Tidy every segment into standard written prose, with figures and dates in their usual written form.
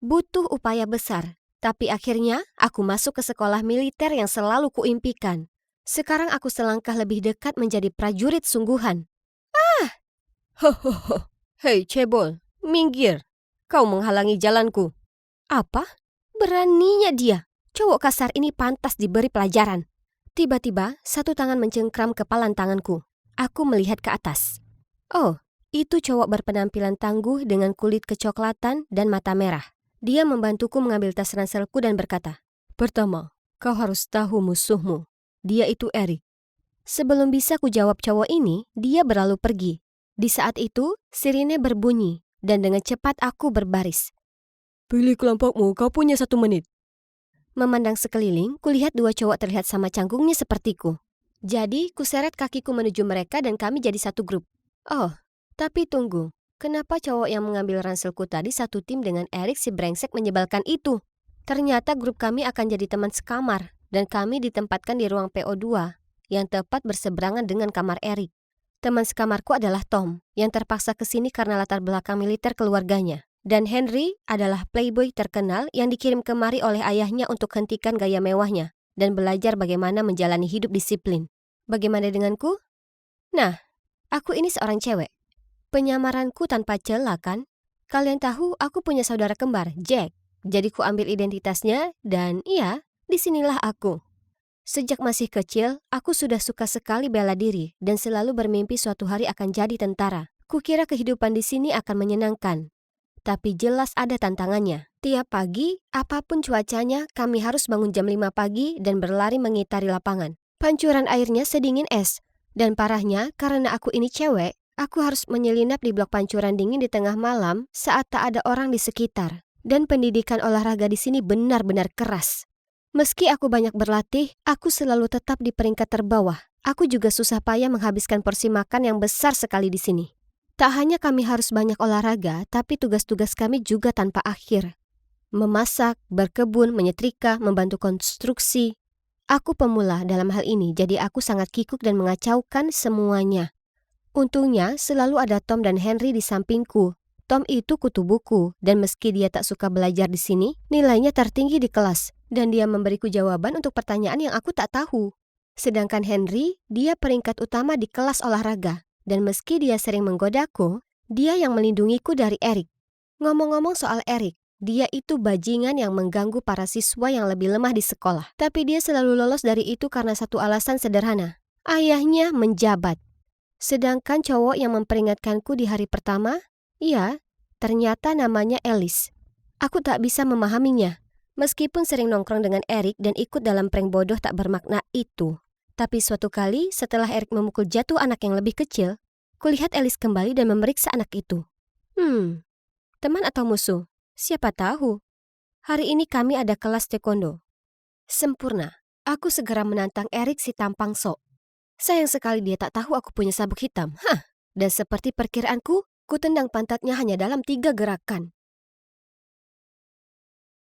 Butuh upaya besar, tapi akhirnya aku masuk ke sekolah militer yang selalu kuimpikan. Sekarang aku selangkah lebih dekat menjadi prajurit sungguhan. Hohoho, hei cebol, minggir. Kau menghalangi jalanku. Apa? Beraninya dia. Cowok kasar ini pantas diberi pelajaran. Tiba-tiba, satu tangan mencengkram kepalan tanganku. Aku melihat ke atas. Oh, itu cowok berpenampilan tangguh dengan kulit kecoklatan dan mata merah. Dia membantuku mengambil tas ranselku dan berkata, "Pertama, kau harus tahu musuhmu. Dia itu Eric." Sebelum bisa kujawab cowok ini, dia berlalu pergi. Di saat itu, sirine berbunyi, dan dengan cepat aku berbaris. "Pilih kelompokmu, kau punya 1 menit." Memandang sekeliling, kulihat 2 cowok terlihat sama canggungnya sepertiku. Jadi, kuseret kakiku menuju mereka dan kami jadi satu grup. Oh, tapi tunggu. Kenapa cowok yang mengambil ranselku tadi satu tim dengan Eric si brengsek menyebalkan itu? Ternyata grup kami akan jadi teman sekamar, dan kami ditempatkan di ruang PO2, yang tepat berseberangan dengan kamar Eric. Teman sekamarku adalah Tom, yang terpaksa ke sini karena latar belakang militer keluarganya. Dan Henry adalah playboy terkenal yang dikirim kemari oleh ayahnya untuk hentikan gaya mewahnya dan belajar bagaimana menjalani hidup disiplin. Bagaimana denganku? Nah, aku ini seorang cewek. Penyamaranku tanpa celah kan? Kalian tahu aku punya saudara kembar, Jack. Jadi ku ambil identitasnya dan iya, disinilah aku. Sejak masih kecil, aku sudah suka sekali bela diri dan selalu bermimpi suatu hari akan jadi tentara. Kukira kehidupan di sini akan menyenangkan. Tapi jelas ada tantangannya. Tiap pagi, apapun cuacanya, kami harus bangun jam 5 pagi dan berlari mengitari lapangan. Pancuran airnya sedingin es. Dan parahnya, karena aku ini cewek, aku harus menyelinap di blok pancuran dingin di tengah malam saat tak ada orang di sekitar. Dan pendidikan olahraga di sini benar-benar keras. Meski aku banyak berlatih, aku selalu tetap di peringkat terbawah. Aku juga susah payah menghabiskan porsi makan yang besar sekali di sini. Tak hanya kami harus banyak olahraga, tapi tugas-tugas kami juga tanpa akhir. Memasak, berkebun, menyetrika, membantu konstruksi. Aku pemula dalam hal ini, jadi aku sangat kikuk dan mengacaukan semuanya. Untungnya, selalu ada Tom dan Henry di sampingku. Tom itu kutu buku, dan meski dia tak suka belajar di sini, nilainya tertinggi di kelas, dan dia memberiku jawaban untuk pertanyaan yang aku tak tahu. Sedangkan Henry, dia peringkat utama di kelas olahraga. Dan meski dia sering menggodaku, dia yang melindungiku dari Eric. Ngomong-ngomong soal Eric, dia itu bajingan yang mengganggu para siswa yang lebih lemah di sekolah. Tapi dia selalu lolos dari itu karena satu alasan sederhana. Ayahnya menjabat. Sedangkan cowok yang memperingatkanku di hari pertama, iya, ternyata namanya Alice. Aku tak bisa memahaminya. Meskipun sering nongkrong dengan Eric dan ikut dalam prank bodoh tak bermakna itu. Tapi suatu kali setelah Eric memukul jatuh anak yang lebih kecil, kulihat Alice kembali dan memeriksa anak itu. Teman atau musuh? Siapa tahu. Hari ini kami ada kelas taekwondo. Sempurna. Aku segera menantang Eric si tampang sok. Sayang sekali dia tak tahu aku punya sabuk hitam. Dan seperti perkiraanku, ku tendang pantatnya hanya dalam 3 gerakan.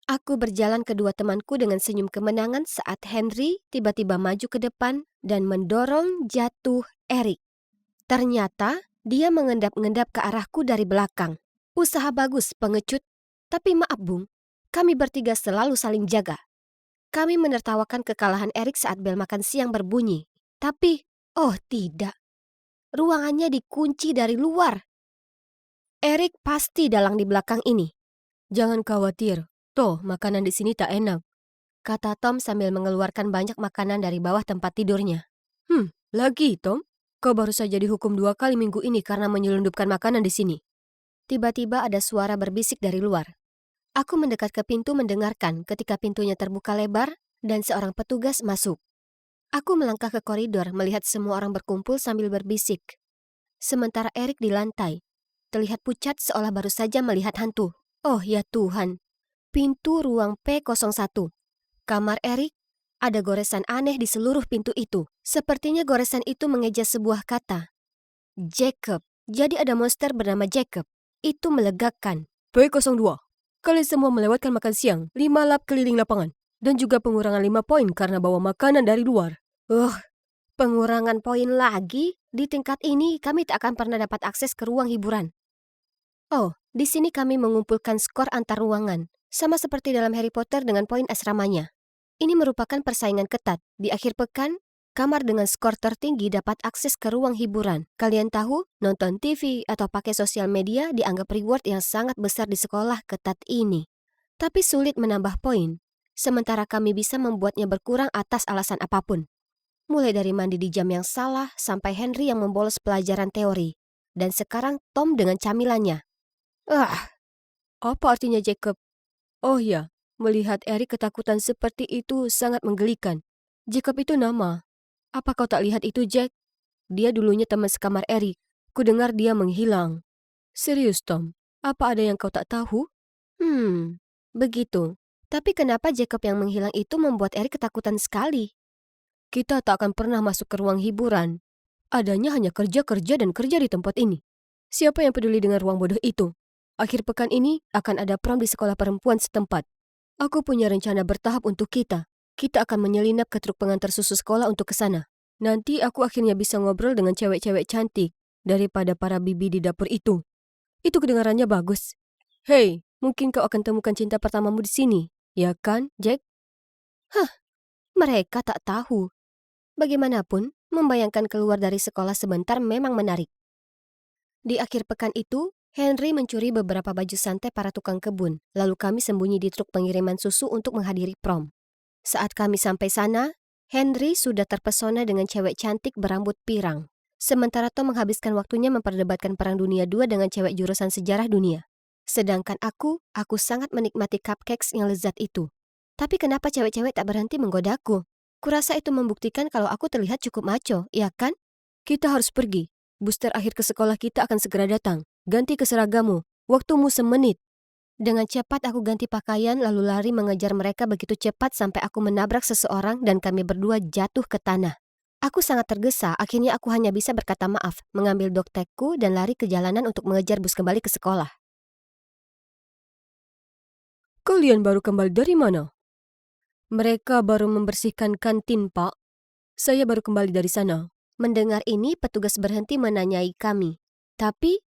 Aku berjalan kedua temanku dengan senyum kemenangan saat Henry tiba-tiba maju ke depan dan mendorong jatuh Eric. Ternyata dia mengendap-endap ke arahku dari belakang. Usaha bagus, pengecut. Tapi maaf, Bung. Kami bertiga selalu saling jaga. Kami menertawakan kekalahan Eric saat bel makan siang berbunyi. Tapi, oh tidak. Ruangannya dikunci dari luar. Eric pasti dalang di belakang ini. Jangan khawatir. Toh, makanan di sini tak enak, kata Tom sambil mengeluarkan banyak makanan dari bawah tempat tidurnya. Lagi, Tom? Kau baru saja dihukum 2 kali minggu ini karena menyelundupkan makanan di sini. Tiba-tiba ada suara berbisik dari luar. Aku mendekat ke pintu mendengarkan ketika pintunya terbuka lebar dan seorang petugas masuk. Aku melangkah ke koridor melihat semua orang berkumpul sambil berbisik. Sementara Eric di lantai, terlihat pucat seolah baru saja melihat hantu. Oh ya Tuhan. Pintu ruang P01. Kamar Eric, ada goresan aneh di seluruh pintu itu. Sepertinya goresan itu mengeja sebuah kata. Jacob. Jadi ada monster bernama Jacob. Itu melegakan. P02. Kalian semua melewatkan makan siang 5 lap keliling lapangan. Dan juga pengurangan 5 poin karena bawa makanan dari luar. Pengurangan poin lagi? Di tingkat ini kami tak akan pernah dapat akses ke ruang hiburan. Oh, di sini kami mengumpulkan skor antar ruangan. Sama seperti dalam Harry Potter dengan poin asramanya. Ini merupakan persaingan ketat. Di akhir pekan, kamar dengan skor tertinggi dapat akses ke ruang hiburan. Kalian tahu, nonton TV atau pakai sosial media dianggap reward yang sangat besar di sekolah ketat ini. Tapi sulit menambah poin, sementara kami bisa membuatnya berkurang atas alasan apapun. Mulai dari mandi di jam yang salah, sampai Henry yang membolos pelajaran teori. Dan sekarang Tom dengan camilannya. Apa artinya Jacob? Oh ya, melihat Eric ketakutan seperti itu sangat menggelikan. Jacob itu nama. Apa kau tak lihat itu, Jack? Dia dulunya teman sekamar Eric. Ku dengar dia menghilang. Serius, Tom? Apa ada yang kau tak tahu? Begitu. Tapi kenapa Jacob yang menghilang itu membuat Eric ketakutan sekali? Kita tak akan pernah masuk ke ruang hiburan. Adanya hanya kerja-kerja dan kerja di tempat ini. Siapa yang peduli dengan ruang bodoh itu? Akhir pekan ini akan ada prom di sekolah perempuan setempat. Aku punya rencana bertahap untuk kita. Kita akan menyelinap ke truk pengantar susu sekolah untuk ke sana. Nanti aku akhirnya bisa ngobrol dengan cewek-cewek cantik daripada para bibi di dapur itu. Itu kedengarannya bagus. Hei, mungkin kau akan temukan cinta pertamamu di sini, ya kan, Jack? Mereka tak tahu. Bagaimanapun, membayangkan keluar dari sekolah sebentar memang menarik. Di akhir pekan itu, Henry mencuri beberapa baju santai para tukang kebun, lalu kami sembunyi di truk pengiriman susu untuk menghadiri prom. Saat kami sampai sana, Henry sudah terpesona dengan cewek cantik berambut pirang. Sementara Tom menghabiskan waktunya memperdebatkan Perang Dunia II dengan cewek jurusan sejarah dunia. Sedangkan aku sangat menikmati cupcakes yang lezat itu. Tapi kenapa cewek-cewek tak berhenti menggodaku? Kurasa itu membuktikan kalau aku terlihat cukup maco, ya kan? Kita harus pergi. Booster akhir ke sekolah kita akan segera datang. Ganti ke seragammu. Waktumu semenit. Dengan cepat aku ganti pakaian lalu lari mengejar mereka begitu cepat sampai aku menabrak seseorang dan kami berdua jatuh ke tanah. Aku sangat tergesa, akhirnya aku hanya bisa berkata maaf, mengambil doktekku dan lari ke jalanan untuk mengejar bus kembali ke sekolah. Kalian baru kembali dari mana? Mereka baru membersihkan kantin, Pak. Saya baru kembali dari sana. Mendengar ini, petugas berhenti menanyai kami. Tapi,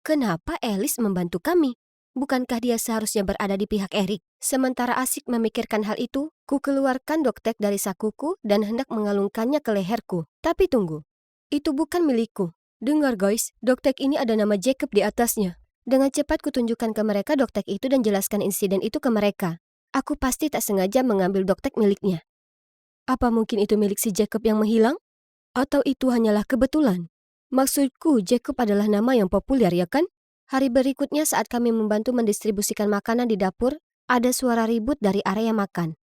kenapa Alice membantu kami? Bukankah dia seharusnya berada di pihak Eric? Sementara asik memikirkan hal itu, ku keluarkan doktek dari sakuku dan hendak mengalungkannya ke leherku. Tapi tunggu, itu bukan milikku. Dengar guys, doktek ini ada nama Jacob di atasnya. Dengan cepat kutunjukkan ke mereka doktek itu dan jelaskan insiden itu ke mereka. Aku pasti tak sengaja mengambil doktek miliknya. Apa mungkin itu milik si Jacob yang menghilang? Atau itu hanyalah kebetulan? Maksudku, Jacob adalah nama yang populer, ya kan? Hari berikutnya saat kami membantu mendistribusikan makanan di dapur, ada suara ribut dari area makan.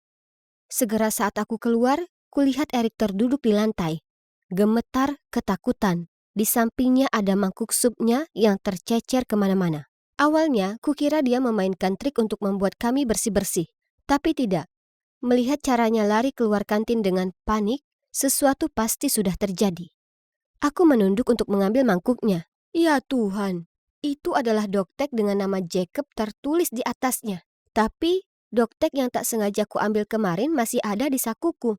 Segera saat aku keluar, kulihat Eric terduduk di lantai. Gemetar, ketakutan. Di sampingnya ada mangkuk supnya yang tercecer kemana-mana. Awalnya, kukira dia memainkan trik untuk membuat kami bersih-bersih. Tapi tidak. Melihat caranya lari keluar kantin dengan panik, sesuatu pasti sudah terjadi. Aku menunduk untuk mengambil mangkuknya. Ya Tuhan, itu adalah doktek dengan nama Jacob tertulis di atasnya. Tapi, doktek yang tak sengaja ku ambil kemarin masih ada di sakuku.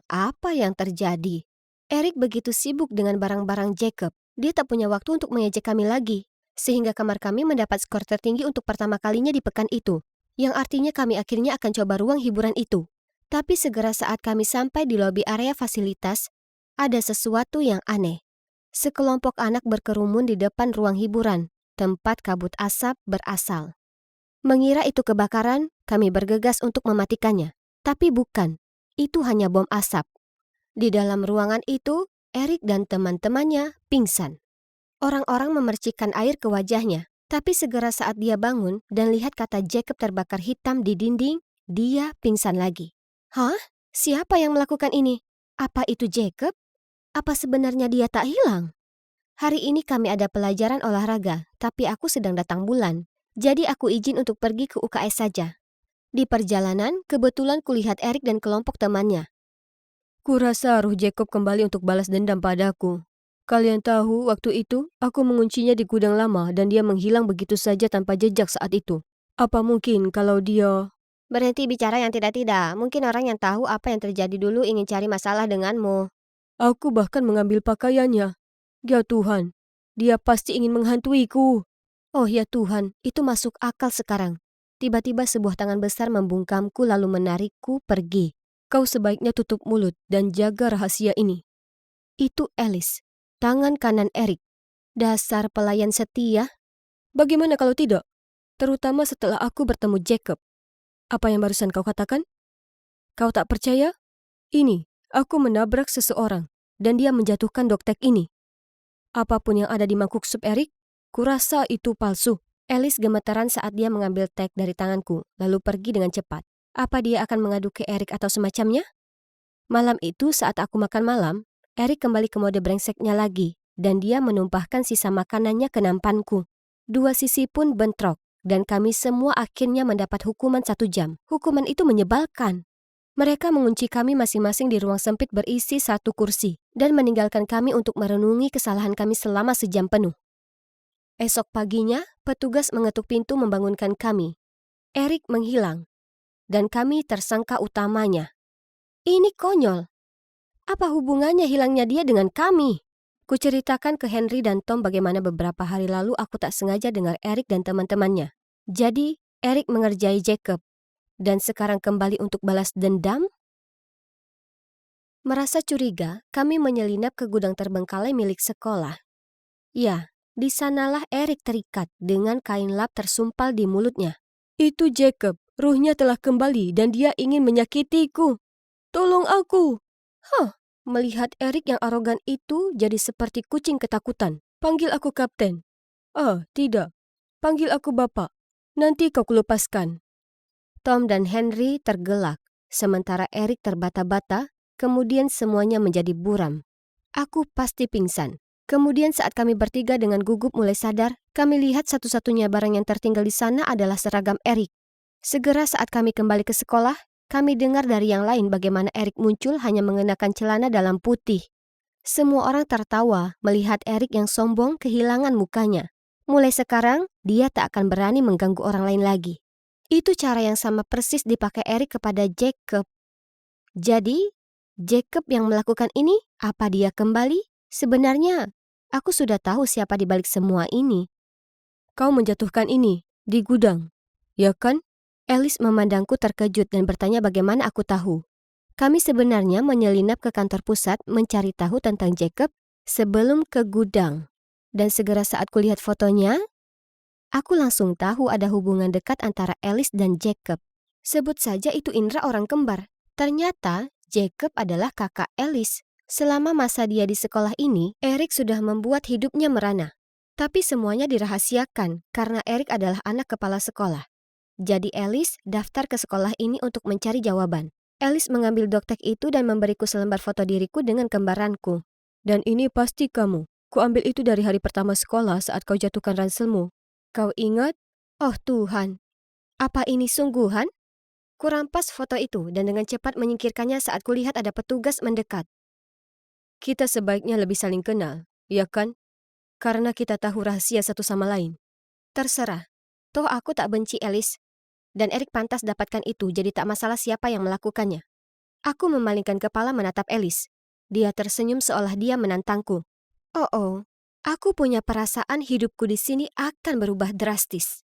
Apa yang terjadi? Eric begitu sibuk dengan barang-barang Jacob. Dia tak punya waktu untuk mengejek kami lagi. Sehingga kamar kami mendapat skor tertinggi untuk pertama kalinya di pekan itu. Yang artinya kami akhirnya akan coba ruang hiburan itu. Tapi segera saat kami sampai di lobi area fasilitas, ada sesuatu yang aneh. Sekelompok anak berkerumun di depan ruang hiburan, tempat kabut asap berasal. Mengira itu kebakaran, kami bergegas untuk mematikannya. Tapi bukan, itu hanya bom asap. Di dalam ruangan itu, Eric dan teman-temannya pingsan. Orang-orang memercikkan air ke wajahnya, tapi segera saat dia bangun dan lihat kata Jacob terbakar hitam di dinding, dia pingsan lagi. Siapa yang melakukan ini? Apa itu Jacob? Apa sebenarnya dia tak hilang? Hari ini kami ada pelajaran olahraga, tapi aku sedang datang bulan. Jadi aku izin untuk pergi ke UKS saja. Di perjalanan, kebetulan kulihat Eric dan kelompok temannya. Kurasa ruh Jacob kembali untuk balas dendam padaku. Kalian tahu, waktu itu, aku menguncinya di gudang lama dan dia menghilang begitu saja tanpa jejak saat itu. Apa mungkin kalau dia... Berhenti bicara yang tidak-tidak. Mungkin orang yang tahu apa yang terjadi dulu ingin cari masalah denganmu. Aku bahkan mengambil pakaiannya. Ya Tuhan, dia pasti ingin menghantuiku. Oh ya Tuhan, itu masuk akal sekarang. Tiba-tiba sebuah tangan besar membungkamku lalu menarikku pergi. Kau sebaiknya tutup mulut dan jaga rahasia ini. Itu Alice, tangan kanan Eric. Dasar pelayan setia. Bagaimana kalau tidak? Terutama setelah aku bertemu Jacob. Apa yang barusan kau katakan? Kau tak percaya? Ini, aku menabrak seseorang dan dia menjatuhkan doktek ini. Apapun yang ada di mangkuk sup Eric, kurasa itu palsu. Alice gemetaran saat dia mengambil tag dari tanganku, lalu pergi dengan cepat. Apa dia akan mengadu ke Eric atau semacamnya? Malam itu saat aku makan malam, Eric kembali ke mode brengseknya lagi, dan dia menumpahkan sisa makanannya ke nampanku. Dua sisi pun bentrok, dan kami semua akhirnya mendapat hukuman 1 jam. Hukuman itu menyebalkan. Mereka mengunci kami masing-masing di ruang sempit berisi 1 kursi, dan meninggalkan kami untuk merenungi kesalahan kami selama sejam penuh. Esok paginya, petugas mengetuk pintu membangunkan kami. Eric menghilang, dan kami tersangka utamanya. Ini konyol. Apa hubungannya hilangnya dia dengan kami? Kuceritakan ke Henry dan Tom bagaimana beberapa hari lalu aku tak sengaja dengar Eric dan teman-temannya. Jadi, Eric mengerjai Jacob, dan sekarang kembali untuk balas dendam? Merasa curiga, kami menyelinap ke gudang terbengkalai milik sekolah. Ya, di sanalah Eric terikat dengan kain lap tersumpal di mulutnya. Itu Jacob, ruhnya telah kembali dan dia ingin menyakitiku. Tolong aku. Melihat Eric yang arogan itu jadi seperti kucing ketakutan. Panggil aku kapten. Tidak. Panggil aku bapak. Nanti kau kulepaskan. Tom dan Henry tergelak, sementara Eric terbata-bata, kemudian semuanya menjadi buram. Aku pasti pingsan. Kemudian saat kami bertiga dengan gugup mulai sadar, kami lihat satu-satunya barang yang tertinggal di sana adalah seragam Eric. Segera saat kami kembali ke sekolah, kami dengar dari yang lain bagaimana Eric muncul hanya mengenakan celana dalam putih. Semua orang tertawa melihat Eric yang sombong kehilangan mukanya. Mulai sekarang, dia tak akan berani mengganggu orang lain lagi. Itu cara yang sama persis dipakai Eric kepada Jacob. Jadi, Jacob yang melakukan ini, apa dia kembali? Sebenarnya, aku sudah tahu siapa di balik semua ini. Kau menjatuhkan ini di gudang, ya kan? Alice memandangku terkejut dan bertanya bagaimana aku tahu. Kami sebenarnya menyelinap ke kantor pusat mencari tahu tentang Jacob sebelum ke gudang. Dan segera saat kulihat fotonya, aku langsung tahu ada hubungan dekat antara Alice dan Jacob. Sebut saja itu Indra orang kembar. Ternyata Jacob adalah kakak Alice. Selama masa dia di sekolah ini, Eric sudah membuat hidupnya merana. Tapi semuanya dirahasiakan karena Eric adalah anak kepala sekolah. Jadi Alice daftar ke sekolah ini untuk mencari jawaban. Alice mengambil doktek itu dan memberiku selembar foto diriku dengan kembaranku. Dan ini pasti kamu. Kuambil itu dari hari pertama sekolah saat kau jatuhkan ranselmu. Kau ingat? Oh Tuhan, apa ini sungguhan? Kurampas foto itu dan dengan cepat menyingkirkannya saat kulihat ada petugas mendekat. Kita sebaiknya lebih saling kenal, ya kan? Karena kita tahu rahasia satu sama lain. Terserah. Toh aku tak benci Alice. Dan Eric pantas dapatkan itu, jadi tak masalah siapa yang melakukannya. Aku memalingkan kepala menatap Alice. Dia tersenyum seolah dia menantangku. Oh, aku punya perasaan hidupku di sini akan berubah drastis.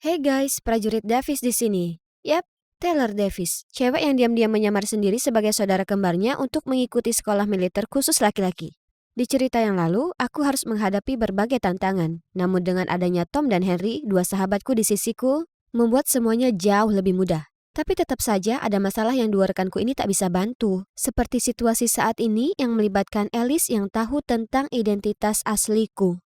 Hey guys, prajurit Davis di sini. Yap, Taylor Davis, cewek yang diam-diam menyamar sendiri sebagai saudara kembarnya untuk mengikuti sekolah militer khusus laki-laki. Di cerita yang lalu, aku harus menghadapi berbagai tantangan. Namun dengan adanya Tom dan Henry, dua sahabatku di sisiku, membuat semuanya jauh lebih mudah. Tapi tetap saja ada masalah yang dua rekanku ini tak bisa bantu. Seperti situasi saat ini yang melibatkan Alice yang tahu tentang identitas asliku.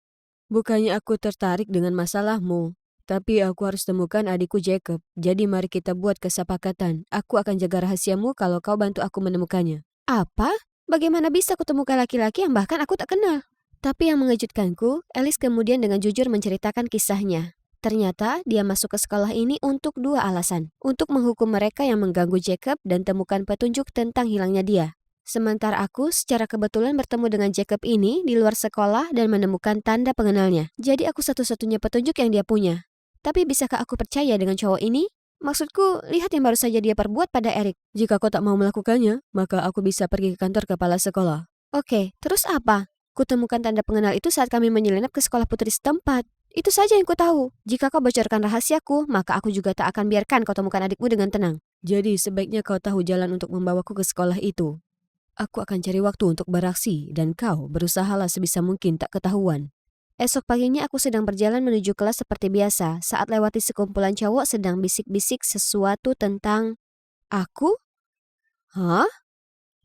Bukannya aku tertarik dengan masalahmu. Tapi aku harus temukan adikku Jacob. Jadi mari kita buat kesepakatan. Aku akan jaga rahasiamu kalau kau bantu aku menemukannya. Apa? Bagaimana bisa kutemukan laki-laki yang bahkan aku tak kenal? Tapi yang mengejutkanku, Alice kemudian dengan jujur menceritakan kisahnya. Ternyata dia masuk ke sekolah ini untuk 2 alasan. Untuk menghukum mereka yang mengganggu Jacob dan temukan petunjuk tentang hilangnya dia. Sementara aku secara kebetulan bertemu dengan Jacob ini di luar sekolah dan menemukan tanda pengenalnya. Jadi aku satu-satunya petunjuk yang dia punya. Tapi bisakah aku percaya dengan cowok ini? Maksudku, lihat yang baru saja dia perbuat pada Eric. Jika kau tak mau melakukannya, maka aku bisa pergi ke kantor kepala sekolah. Oke, terus apa? Kutemukan tanda pengenal itu saat kami menyelinap ke sekolah putri setempat. Itu saja yang ku tahu. Jika kau bocorkan rahasiaku, maka aku juga tak akan biarkan kau temukan adikmu dengan tenang. Jadi sebaiknya kau tahu jalan untuk membawaku ke sekolah itu. Aku akan cari waktu untuk beraksi dan kau berusahalah sebisa mungkin tak ketahuan. Esok paginya aku sedang berjalan menuju kelas seperti biasa saat lewati sekumpulan cowok sedang bisik-bisik sesuatu tentang aku. Hah?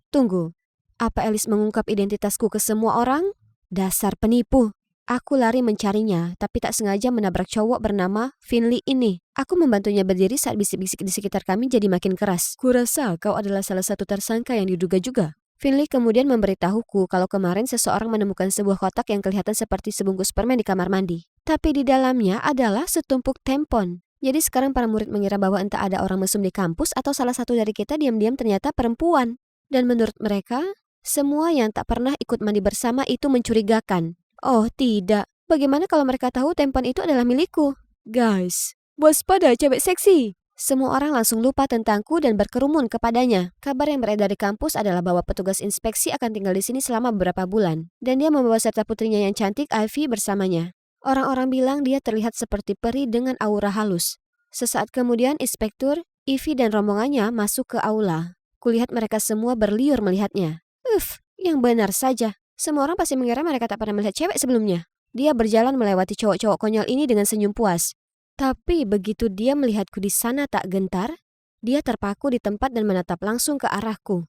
Tunggu, apa Alice mengungkap identitasku ke semua orang? Dasar penipu. Aku lari mencarinya, tapi tak sengaja menabrak cowok bernama Finley ini. Aku membantunya berdiri saat bisik-bisik di sekitar kami jadi makin keras. Kurasa kau adalah salah satu tersangka yang diduga juga. Finley kemudian memberitahuku kalau kemarin seseorang menemukan sebuah kotak yang kelihatan seperti sebungkus permen di kamar mandi. Tapi di dalamnya adalah setumpuk tampon. Jadi sekarang para murid mengira bahwa entah ada orang mesum di kampus atau salah satu dari kita diam-diam ternyata perempuan. Dan menurut mereka, semua yang tak pernah ikut mandi bersama itu mencurigakan. Oh tidak, bagaimana kalau mereka tahu tampon itu adalah milikku? Guys, waspada cewek seksi. Semua orang langsung lupa tentangku dan berkerumun kepadanya. Kabar yang beredar di kampus adalah bahwa petugas inspeksi akan tinggal di sini selama beberapa bulan. Dan dia membawa serta putrinya yang cantik, Ivy, bersamanya. Orang-orang bilang dia terlihat seperti peri dengan aura halus. Sesaat kemudian, inspektur, Ivy dan rombongannya masuk ke aula. Kulihat mereka semua berliur melihatnya. Yang benar saja. Semua orang pasti mengira mereka tak pernah melihat cewek sebelumnya. Dia berjalan melewati cowok-cowok konyol ini dengan senyum puas. Tapi begitu dia melihatku di sana tak gentar, dia terpaku di tempat dan menatap langsung ke arahku.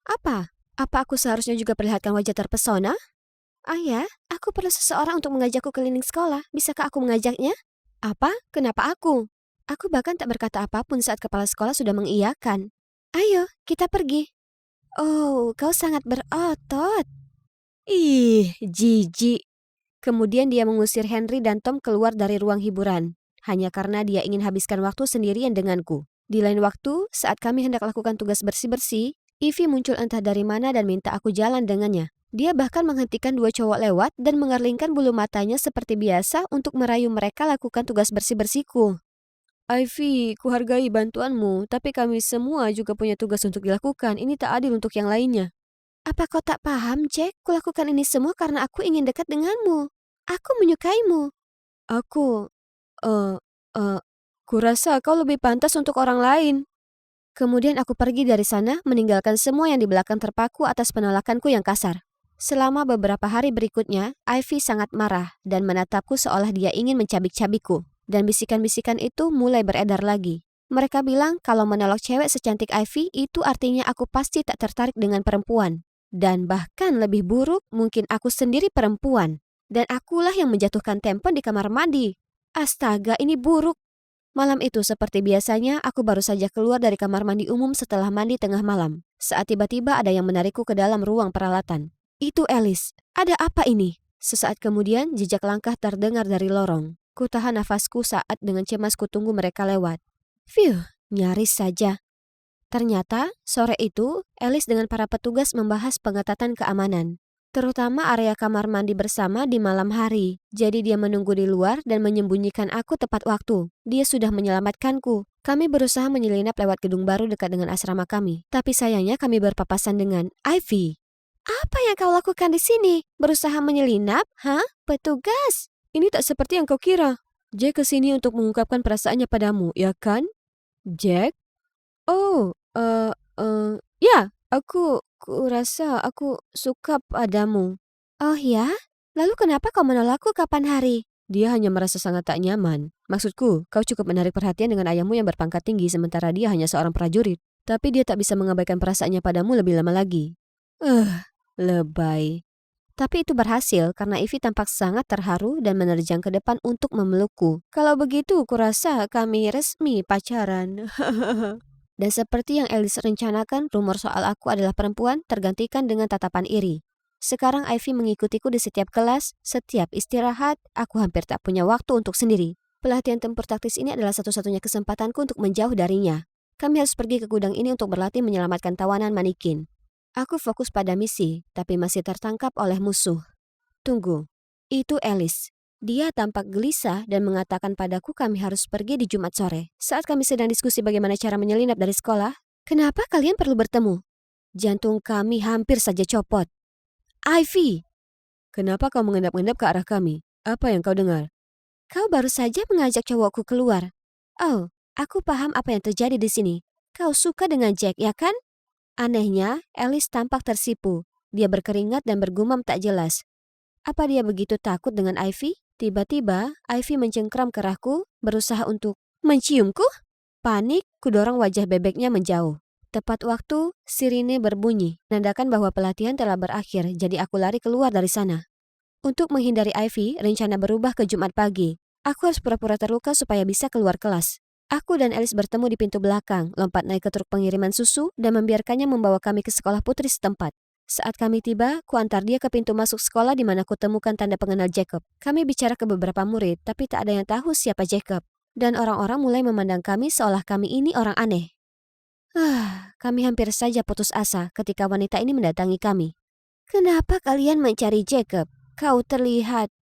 Apa? Apa aku seharusnya juga perlihatkan wajah terpesona? Ayah, aku perlu seseorang untuk mengajakku keliling sekolah. Bisakah aku mengajaknya? Apa? Kenapa aku? Aku bahkan tak berkata apapun saat kepala sekolah sudah mengiyakan. Ayo, kita pergi. Oh, kau sangat berotot. Ih, jijik. Kemudian dia mengusir Henry dan Tom keluar dari ruang hiburan. Hanya karena dia ingin habiskan waktu sendirian denganku. Di lain waktu, saat kami hendak lakukan tugas bersih-bersih, Ivy muncul entah dari mana dan minta aku jalan dengannya. Dia bahkan menghentikan dua cowok lewat dan mengerlingkan bulu matanya seperti biasa untuk merayu mereka lakukan tugas bersih-bersihku. Ivy, kuhargai bantuanmu, tapi kami semua juga punya tugas untuk dilakukan. Ini tak adil untuk yang lainnya. Apa kau tak paham, Jack? Kulakukan ini semua karena aku ingin dekat denganmu. Aku menyukaimu. Aku, eh, eh, kurasa kau lebih pantas untuk orang lain. Kemudian aku pergi dari sana, meninggalkan semua yang di belakang terpaku atas penolakanku yang kasar. Selama beberapa hari berikutnya, Ivy sangat marah dan menatapku seolah dia ingin mencabik-cabikku. Dan bisikan-bisikan itu mulai beredar lagi. Mereka bilang kalau menolak cewek secantik Ivy itu artinya aku pasti tak tertarik dengan perempuan. Dan bahkan lebih buruk, mungkin aku sendiri perempuan. Dan akulah yang menjatuhkan tampon di kamar mandi. Astaga, ini buruk. Malam itu seperti biasanya, aku baru saja keluar dari kamar mandi umum setelah mandi tengah malam. Saat tiba-tiba ada yang menarikku ke dalam ruang peralatan. Itu Alice. Ada apa ini? Sesaat kemudian, jejak langkah terdengar dari lorong. Ku tahan nafasku saat dengan cemas ku tunggu mereka lewat. Phew, nyaris saja. Ternyata, sore itu, Alice dengan para petugas membahas pengetatan keamanan. Terutama area kamar mandi bersama di malam hari. Jadi dia menunggu di luar dan menyembunyikan aku tepat waktu. Dia sudah menyelamatkanku. Kami berusaha menyelinap lewat gedung baru dekat dengan asrama kami. Tapi sayangnya kami berpapasan dengan Ivy. Apa yang kau lakukan di sini? Berusaha menyelinap? Hah? Petugas? Ini tak seperti yang kau kira. Jack kesini untuk mengungkapkan perasaannya padamu, ya kan? Jack? Oh, ya, aku rasa aku suka padamu. Oh ya? Lalu kenapa kau menolakku kapan hari? Dia hanya merasa sangat tak nyaman. Maksudku, kau cukup menarik perhatian dengan ayahmu yang berpangkat tinggi sementara dia hanya seorang prajurit. Tapi dia tak bisa mengabaikan perasaannya padamu lebih lama lagi. Lebay. Tapi itu berhasil karena Ivy tampak sangat terharu dan menerjang ke depan untuk memelukku. Kalau begitu, kurasa kami resmi pacaran. Dan seperti yang Alice rencanakan, rumor soal aku adalah perempuan tergantikan dengan tatapan iri. Sekarang Ivy mengikutiku di setiap kelas, setiap istirahat, aku hampir tak punya waktu untuk sendiri. Pelatihan tempur taktis ini adalah satu-satunya kesempatanku untuk menjauh darinya. Kami harus pergi ke gudang ini untuk berlatih menyelamatkan tawanan manikin. Aku fokus pada misi, tapi masih tertangkap oleh musuh. Tunggu, itu Alice. Dia tampak gelisah dan mengatakan padaku kami harus pergi di Jumat sore. Saat kami sedang diskusi bagaimana cara menyelinap dari sekolah, kenapa kalian perlu bertemu? Jantung kami hampir saja copot. Ivy, Kenapa kau mengendap-endap ke arah kami? Apa yang kau dengar? Kau baru saja mengajak cowokku keluar. Oh, aku paham apa yang terjadi di sini. Kau suka dengan Jack, ya kan? Anehnya, Alice tampak tersipu. Dia berkeringat dan bergumam tak jelas. Apa dia begitu takut dengan Ivy? Tiba-tiba, Ivy mencengkram kerahku, berusaha untuk menciumku. Panik, kudorong wajah bebeknya menjauh. Tepat waktu, sirine berbunyi, menandakan bahwa pelatihan telah berakhir, jadi aku lari keluar dari sana. Untuk menghindari Ivy, rencana berubah ke Jumat pagi. Aku harus pura-pura terluka supaya bisa keluar kelas. Aku dan Alice bertemu di pintu belakang, lompat naik ke truk pengiriman susu, dan membiarkannya membawa kami ke sekolah putri setempat. Saat kami tiba, kuantar dia ke pintu masuk sekolah di mana kutemukan tanda pengenal Jacob. Kami bicara ke beberapa murid, tapi tak ada yang tahu siapa Jacob. Dan orang-orang mulai memandang kami seolah kami ini orang aneh. Kami hampir saja putus asa ketika wanita ini mendatangi kami. Kenapa kalian mencari Jacob? Kau terlihat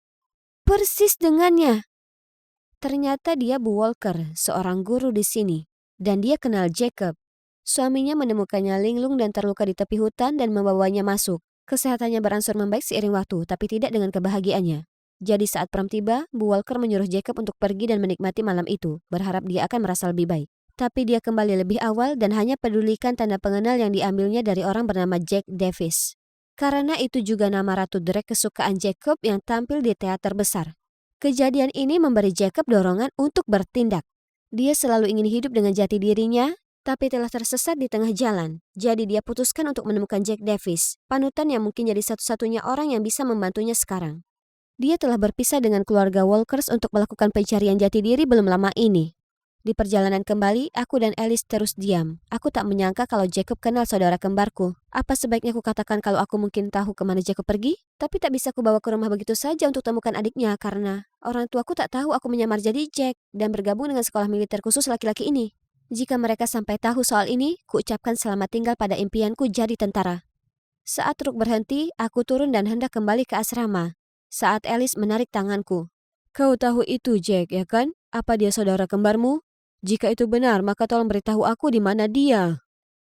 persis dengannya. Ternyata dia Bu Walker, seorang guru di sini. Dan dia kenal Jacob. Suaminya menemukannya linglung dan terluka di tepi hutan dan membawanya masuk. Kesehatannya berangsur membaik seiring waktu, tapi tidak dengan kebahagiaannya. Jadi saat prom tiba, Bu Walker menyuruh Jacob untuk pergi dan menikmati malam itu, berharap dia akan merasa lebih baik. Tapi dia kembali lebih awal dan hanya pedulikan tanda pengenal yang diambilnya dari orang bernama Jack Davis. Karena itu juga nama Ratu Drake kesukaan Jacob yang tampil di teater besar. Kejadian ini memberi Jacob dorongan untuk bertindak. Dia selalu ingin hidup dengan jati dirinya, tapi telah tersesat di tengah jalan. Jadi dia putuskan untuk menemukan Jack Davis, panutan yang mungkin jadi satu-satunya orang yang bisa membantunya sekarang. Dia telah berpisah dengan keluarga Walkers untuk melakukan pencarian jati diri belum lama ini. Di perjalanan kembali, aku dan Alice terus diam. Aku tak menyangka kalau Jacob kenal saudara kembarku. Apa sebaiknya aku katakan kalau aku mungkin tahu kemana Jacob pergi? Tapi tak bisa aku bawa ke rumah begitu saja untuk temukan adiknya karena orang tuaku tak tahu aku menyamar jadi Jack dan bergabung dengan sekolah militer khusus laki-laki ini. Jika mereka sampai tahu soal ini, kuucapkan selamat tinggal pada impianku jadi tentara. Saat truk berhenti, aku turun dan hendak kembali ke asrama. Saat Alice menarik tanganku. Kau tahu itu Jack, ya kan? Apa dia saudara kembarmu? Jika itu benar, maka tolong beritahu aku di mana dia.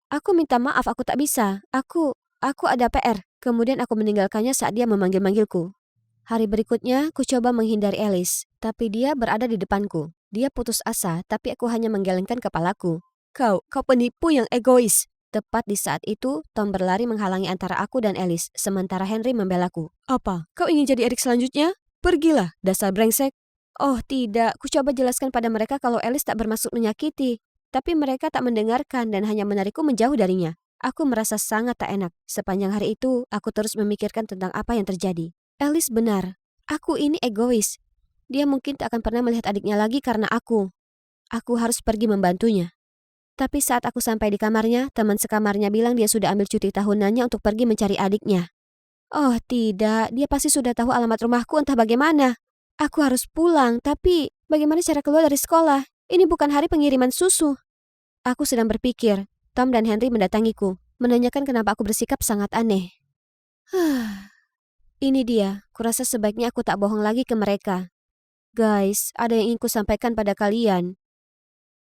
Aku minta maaf, aku tak bisa. Aku ada PR. Kemudian aku meninggalkannya saat dia memanggil-manggilku. Hari berikutnya, ku coba menghindari Alice, tapi dia berada di depanku. Dia putus asa, tapi aku hanya menggelengkan kepalaku. Kau penipu yang egois. Tepat di saat itu, Tom berlari menghalangi antara aku dan Alice, sementara Henry membelaku. Apa? Kau ingin jadi adik selanjutnya? Pergilah, dasar brengsek. Oh tidak, ku coba jelaskan pada mereka kalau Alice tak bermaksud menyakiti. Tapi mereka tak mendengarkan dan hanya menarikku menjauh darinya. Aku merasa sangat tak enak. Sepanjang hari itu, aku terus memikirkan tentang apa yang terjadi. Alice benar. Aku ini egois. Dia mungkin tak akan pernah melihat adiknya lagi karena aku. Aku harus pergi membantunya. Tapi saat aku sampai di kamarnya, teman sekamarnya bilang dia sudah ambil cuti tahunannya untuk pergi mencari adiknya. Oh tidak, dia pasti sudah tahu alamat rumahku entah bagaimana. Aku harus pulang, tapi bagaimana cara keluar dari sekolah? Ini bukan hari pengiriman susu. Aku sedang berpikir, Tom dan Henry mendatangiku, menanyakan kenapa aku bersikap sangat aneh. Ini dia, kurasa sebaiknya aku tak bohong lagi ke mereka. Guys, ada yang ingin ku sampaikan pada kalian.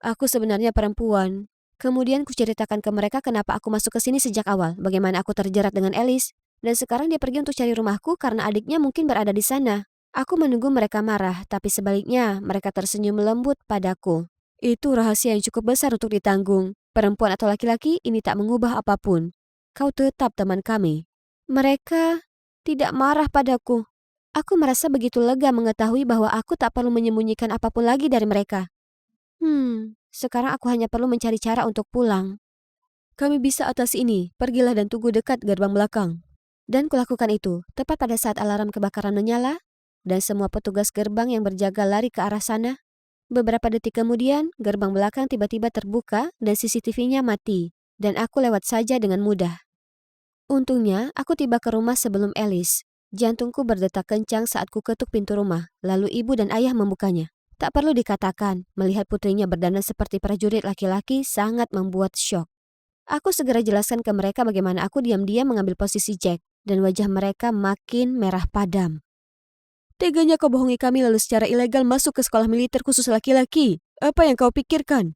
Aku sebenarnya perempuan. Kemudian kuceritakan ke mereka kenapa aku masuk ke sini sejak awal, bagaimana aku terjerat dengan Alice, dan sekarang dia pergi untuk cari rumahku karena adiknya mungkin berada di sana. Aku menunggu mereka marah, tapi sebaliknya mereka tersenyum lembut padaku. Itu rahasia yang cukup besar untuk ditanggung. Perempuan atau laki-laki ini tak mengubah apapun. Kau tetap teman kami. Mereka tidak marah padaku. Aku merasa begitu lega mengetahui bahwa aku tak perlu menyembunyikan apapun lagi dari mereka. Sekarang aku hanya perlu mencari cara untuk pulang. Kami bisa atasi ini. Pergilah dan tunggu dekat gerbang belakang. Dan kulakukan itu, tepat pada saat alarm kebakaran menyala, dan semua petugas gerbang yang berjaga lari ke arah sana. Beberapa detik kemudian, gerbang belakang tiba-tiba terbuka dan CCTV-nya mati, dan aku lewat saja dengan mudah. Untungnya, aku tiba ke rumah sebelum Alice. Jantungku berdetak kencang saat ku ketuk pintu rumah, lalu ibu dan ayah membukanya. Tak perlu dikatakan, melihat putrinya berdandan seperti prajurit laki-laki sangat membuat syok. Aku segera jelaskan ke mereka bagaimana aku diam-diam mengambil posisi Jack, dan wajah mereka makin merah padam. Teganya kau bohongi kami lalu secara ilegal masuk ke sekolah militer khusus laki-laki. Apa yang kau pikirkan?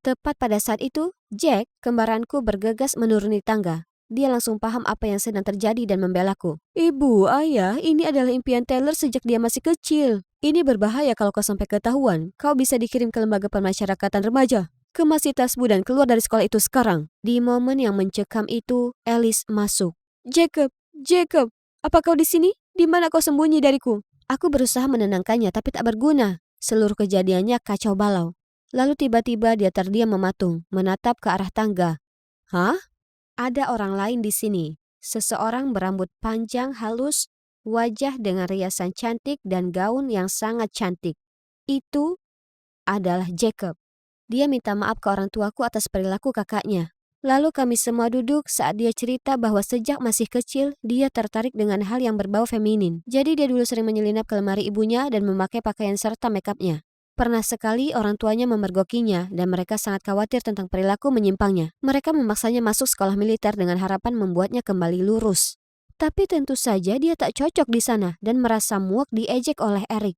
Tepat pada saat itu, Jack, kembaranku bergegas menuruni tangga. Dia langsung paham apa yang sedang terjadi dan membelaku. Ibu, ayah, ini adalah impian Taylor sejak dia masih kecil. Ini berbahaya kalau kau sampai ketahuan. Kau bisa dikirim ke lembaga pemasyarakatan remaja. Kemasi tasmu dan keluar dari sekolah itu sekarang. Di momen yang mencekam itu, Alice masuk. Jacob, Jacob, apa kau di sini? Di mana kau sembunyi dariku? Aku berusaha menenangkannya tapi tak berguna. Seluruh kejadiannya kacau balau. Lalu tiba-tiba dia terdiam mematung, menatap ke arah tangga. Hah? Ada orang lain di sini. Seseorang berambut panjang halus, wajah dengan riasan cantik dan gaun yang sangat cantik. Itu adalah Jacob. Dia minta maaf ke orang tuaku atas perilaku kakaknya. Lalu kami semua duduk saat dia cerita bahwa sejak masih kecil, dia tertarik dengan hal yang berbau feminin. Jadi dia dulu sering menyelinap ke lemari ibunya dan memakai pakaian serta makeupnya. Pernah sekali orang tuanya memergokinya dan mereka sangat khawatir tentang perilaku menyimpangnya. Mereka memaksanya masuk sekolah militer dengan harapan membuatnya kembali lurus. Tapi tentu saja dia tak cocok di sana dan merasa muak diejek oleh Eric.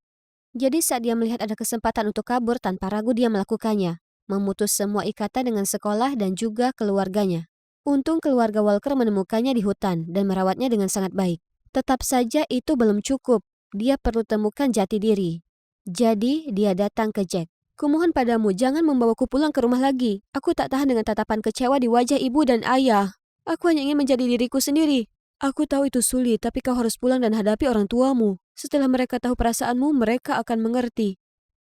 Jadi saat dia melihat ada kesempatan untuk kabur tanpa ragu dia melakukannya. Memutus semua ikatan dengan sekolah dan juga keluarganya. Untung keluarga Walker menemukannya di hutan dan merawatnya dengan sangat baik. Tetap saja itu belum cukup. Dia perlu temukan jati diri. Jadi dia datang ke Jack. Kumohon padamu jangan membawaku pulang ke rumah lagi. Aku tak tahan dengan tatapan kecewa di wajah ibu dan ayah. Aku hanya ingin menjadi diriku sendiri. Aku tahu itu sulit, tapi kau harus pulang dan hadapi orang tuamu. Setelah mereka tahu perasaanmu, mereka akan mengerti.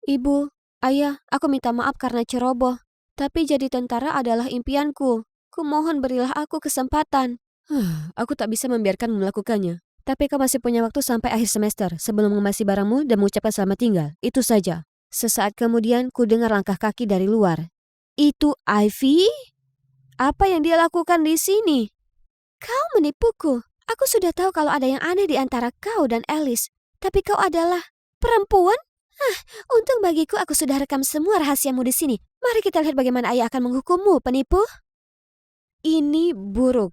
Ibu, ayah, aku minta maaf karena ceroboh. Tapi jadi tentara adalah impianku. Kumohon berilah aku kesempatan. Aku tak bisa membiarkanmu melakukannya. Tapi kau masih punya waktu sampai akhir semester sebelum mengemasi barangmu dan mengucapkan selamat tinggal. Itu saja. Sesaat kemudian ku dengar langkah kaki dari luar. Itu Ivy? Apa yang dia lakukan di sini? Kau menipuku. Aku sudah tahu kalau ada yang aneh di antara kau dan Alice. Tapi kau adalah perempuan? Untung bagiku aku sudah rekam semua rahasiamu di sini. Mari kita lihat bagaimana ayah akan menghukummu, penipu. Ini buruk.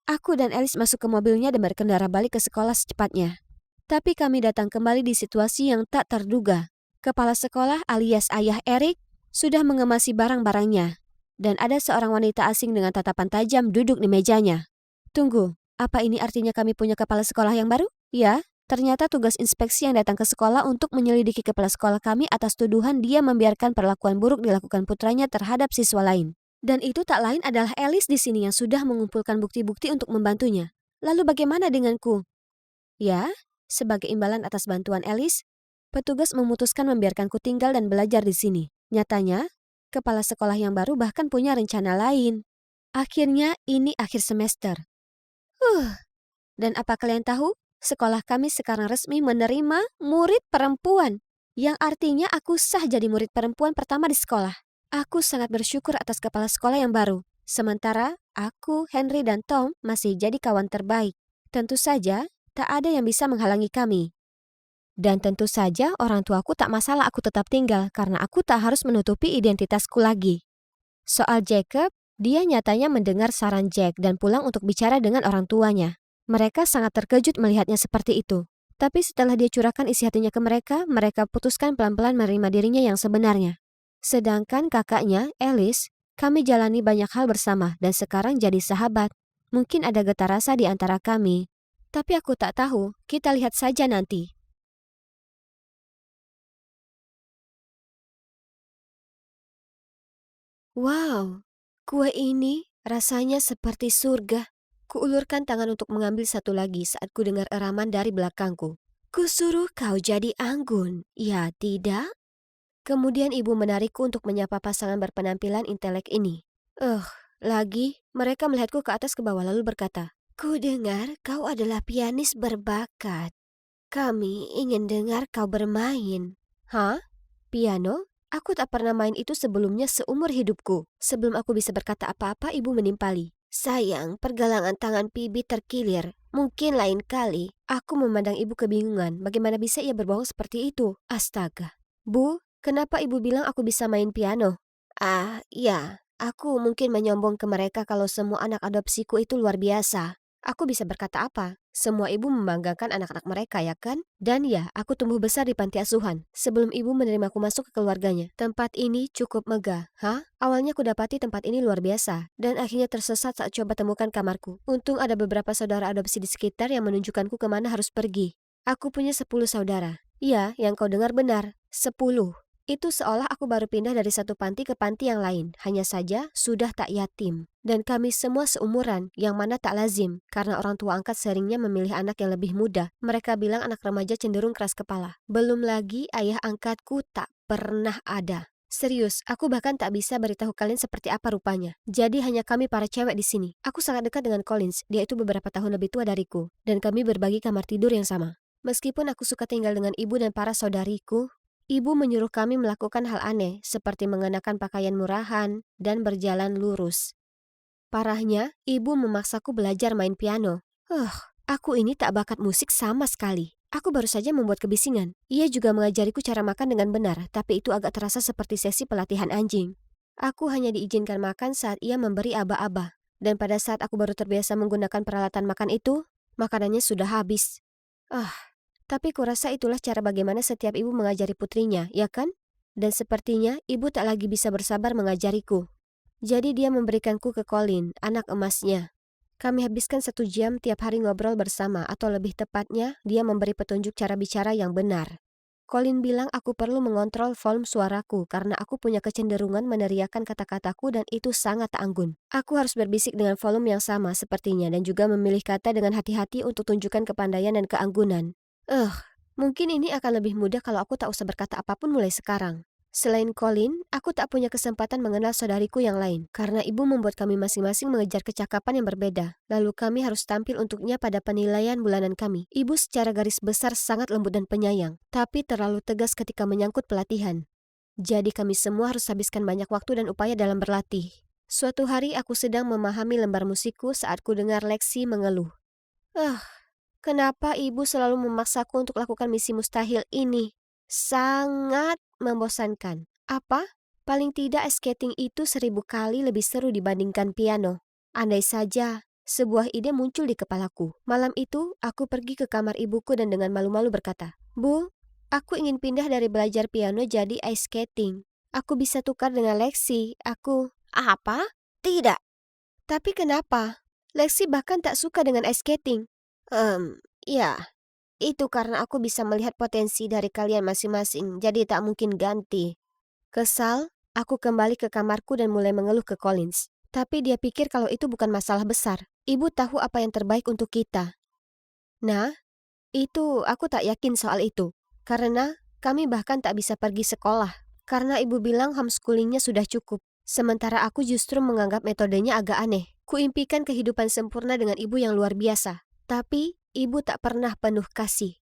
Aku dan Alice masuk ke mobilnya dan berkendara balik ke sekolah secepatnya. Tapi kami datang kembali di situasi yang tak terduga. Kepala sekolah alias ayah Eric sudah mengemasi barang-barangnya. Dan ada seorang wanita asing dengan tatapan tajam duduk di mejanya. Tunggu, apa ini artinya kami punya kepala sekolah yang baru? Ya, ternyata tugas inspeksi yang datang ke sekolah untuk menyelidiki kepala sekolah kami atas tuduhan dia membiarkan perlakuan buruk dilakukan putranya terhadap siswa lain. Dan itu tak lain adalah Alice di sini yang sudah mengumpulkan bukti-bukti untuk membantunya. Lalu bagaimana denganku? Ya, sebagai imbalan atas bantuan Alice, petugas memutuskan membiarkanku tinggal dan belajar di sini. Nyatanya, kepala sekolah yang baru bahkan punya rencana lain. Akhirnya ini akhir semester. Dan apa kalian tahu? Sekolah kami sekarang resmi menerima murid perempuan. Yang artinya aku sah jadi murid perempuan pertama di sekolah. Aku sangat bersyukur atas kepala sekolah yang baru. Sementara aku, Henry, dan Tom masih jadi kawan terbaik. Tentu saja, tak ada yang bisa menghalangi kami. Dan tentu saja orang tuaku tak masalah aku tetap tinggal karena aku tak harus menutupi identitasku lagi. Soal Jacob, dia nyatanya mendengar saran Jack dan pulang untuk bicara dengan orang tuanya. Mereka sangat terkejut melihatnya seperti itu. Tapi setelah dia curahkan isi hatinya ke mereka, mereka putuskan pelan-pelan menerima dirinya yang sebenarnya. Sedangkan kakaknya, Alice, kami jalani banyak hal bersama dan sekarang jadi sahabat. Mungkin ada getar rasa di antara kami. Tapi aku tak tahu, kita lihat saja nanti. Wow, kue ini rasanya seperti surga. Kuulurkan tangan untuk mengambil satu lagi saat ku dengar eraman dari belakangku. Kusuruh kau jadi anggun, ya tidak? Kemudian ibu menarikku untuk menyapa pasangan berpenampilan intelek ini. Lagi mereka melihatku ke atas ke bawah lalu berkata, "Ku dengar kau adalah pianis berbakat. Kami ingin dengar kau bermain." Hah? Piano? Aku tak pernah main itu sebelumnya seumur hidupku. Sebelum aku bisa berkata apa-apa, ibu menimpali. Sayang, pergelangan tangan Pibi terkilir. Mungkin lain kali. Aku memandang ibu kebingungan. Bagaimana bisa ia berbohong seperti itu? Astaga. Bu, kenapa ibu bilang aku bisa main piano? Ya. Aku mungkin menyombong ke mereka kalau semua anak adopsiku itu luar biasa. Aku bisa berkata apa? Semua ibu membanggakan anak-anak mereka, ya kan? Dan ya, aku tumbuh besar di panti asuhan sebelum ibu menerimaku masuk ke keluarganya. Tempat ini cukup megah. Hah? Awalnya aku dapati tempat ini luar biasa dan akhirnya tersesat saat coba temukan kamarku. Untung ada beberapa saudara adopsi di sekitar yang menunjukkanku kemana harus pergi. Aku punya 10 saudara. Iya, yang kau dengar benar, 10. Itu seolah aku baru pindah dari satu panti ke panti yang lain, hanya saja sudah tak yatim. Dan kami semua seumuran, yang mana tak lazim, karena orang tua angkat seringnya memilih anak yang lebih muda. Mereka bilang anak remaja cenderung keras kepala. Belum lagi ayah angkatku tak pernah ada. Serius, aku bahkan tak bisa beritahu kalian seperti apa rupanya. Jadi hanya kami para cewek di sini. Aku sangat dekat dengan Collins, dia itu beberapa tahun lebih tua dariku, dan kami berbagi kamar tidur yang sama. Meskipun aku suka tinggal dengan ibu dan para saudariku, ibu menyuruh kami melakukan hal aneh seperti mengenakan pakaian murahan dan berjalan lurus. Parahnya, ibu memaksaku belajar main piano. Aku ini tak bakat musik sama sekali. Aku baru saja membuat kebisingan. Ia juga mengajariku cara makan dengan benar, tapi itu agak terasa seperti sesi pelatihan anjing. Aku hanya diizinkan makan saat ia memberi aba-aba. Dan pada saat aku baru terbiasa menggunakan peralatan makan itu, makanannya sudah habis. Tapi kurasa itulah cara bagaimana setiap ibu mengajari putrinya, ya kan? Dan sepertinya ibu tak lagi bisa bersabar mengajariku. Jadi dia memberikanku ke Colin, anak emasnya. Kami habiskan 1 jam tiap hari ngobrol bersama, atau lebih tepatnya, dia memberi petunjuk cara bicara yang benar. Colin bilang aku perlu mengontrol volume suaraku karena aku punya kecenderungan meneriakkan kata-kataku dan itu sangat tak anggun. Aku harus berbisik dengan volume yang sama sepertinya dan juga memilih kata dengan hati-hati untuk tunjukkan kepandaian dan keanggunan. Mungkin ini akan lebih mudah kalau aku tak usah berkata apapun mulai sekarang. Selain Colin, aku tak punya kesempatan mengenal saudariku yang lain, karena ibu membuat kami masing-masing mengejar kecakapan yang berbeda. Lalu kami harus tampil untuknya pada penilaian bulanan kami. Ibu secara garis besar sangat lembut dan penyayang, tapi terlalu tegas ketika menyangkut pelatihan. Jadi kami semua harus habiskan banyak waktu dan upaya dalam berlatih. Suatu hari aku sedang memahami lembar musikku saat ku dengar Lexi mengeluh. Kenapa ibu selalu memaksaku untuk lakukan misi mustahil ini? Sangat membosankan. Apa? Paling tidak ice skating itu 1000 kali lebih seru dibandingkan piano. Andai saja sebuah ide muncul di kepalaku. Malam itu, aku pergi ke kamar ibuku dan dengan malu-malu berkata, "Bu, aku ingin pindah dari belajar piano jadi ice skating. Aku bisa tukar dengan Lexi. Aku..." "Apa? Tidak." "Tapi kenapa? Lexi bahkan tak suka dengan ice skating." Ya, itu karena aku bisa melihat potensi dari kalian masing-masing, jadi tak mungkin ganti." Kesal, aku kembali ke kamarku dan mulai mengeluh ke Collins. Tapi dia pikir kalau itu bukan masalah besar. Ibu tahu apa yang terbaik untuk kita. Nah, itu aku tak yakin soal itu. Karena kami bahkan tak bisa pergi sekolah. Karena ibu bilang homeschoolingnya sudah cukup. Sementara aku justru menganggap metodenya agak aneh. Kuimpikan kehidupan sempurna dengan ibu yang luar biasa. Tapi ibu tak pernah penuh kasih.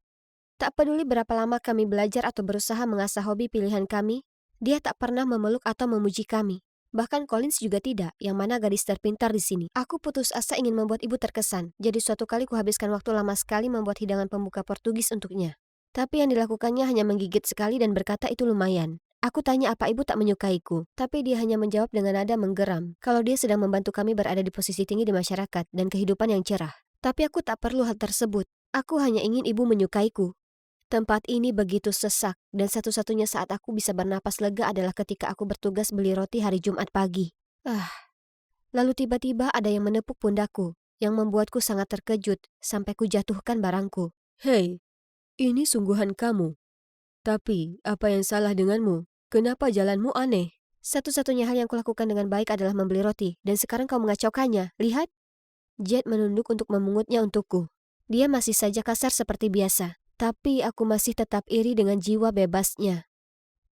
Tak peduli berapa lama kami belajar atau berusaha mengasah hobi pilihan kami, dia tak pernah memeluk atau memuji kami. Bahkan Collins juga tidak, yang mana gadis terpintar di sini. Aku putus asa ingin membuat ibu terkesan, jadi suatu kali kuhabiskan waktu lama sekali membuat hidangan pembuka Portugis untuknya. Tapi yang dilakukannya hanya menggigit sekali dan berkata itu lumayan. Aku tanya apa ibu tak menyukaiku, tapi dia hanya menjawab dengan nada menggeram, kalau dia sedang membantu kami berada di posisi tinggi di masyarakat dan kehidupan yang cerah. Tapi aku tak perlu hal tersebut. Aku hanya ingin ibu menyukaiku. Tempat ini begitu sesak, dan satu-satunya saat aku bisa bernapas lega adalah ketika aku bertugas beli roti hari Jumat pagi. Lalu tiba-tiba ada yang menepuk pundakku, yang membuatku sangat terkejut sampai ku jatuhkan barangku. Hei, ini sungguhan kamu. Tapi, apa yang salah denganmu? Kenapa jalanmu aneh? Satu-satunya hal yang kulakukan dengan baik adalah membeli roti, dan sekarang kau mengacaukannya. Lihat. Jet menunduk untuk memungutnya untukku. Dia masih saja kasar seperti biasa, tapi aku masih tetap iri dengan jiwa bebasnya.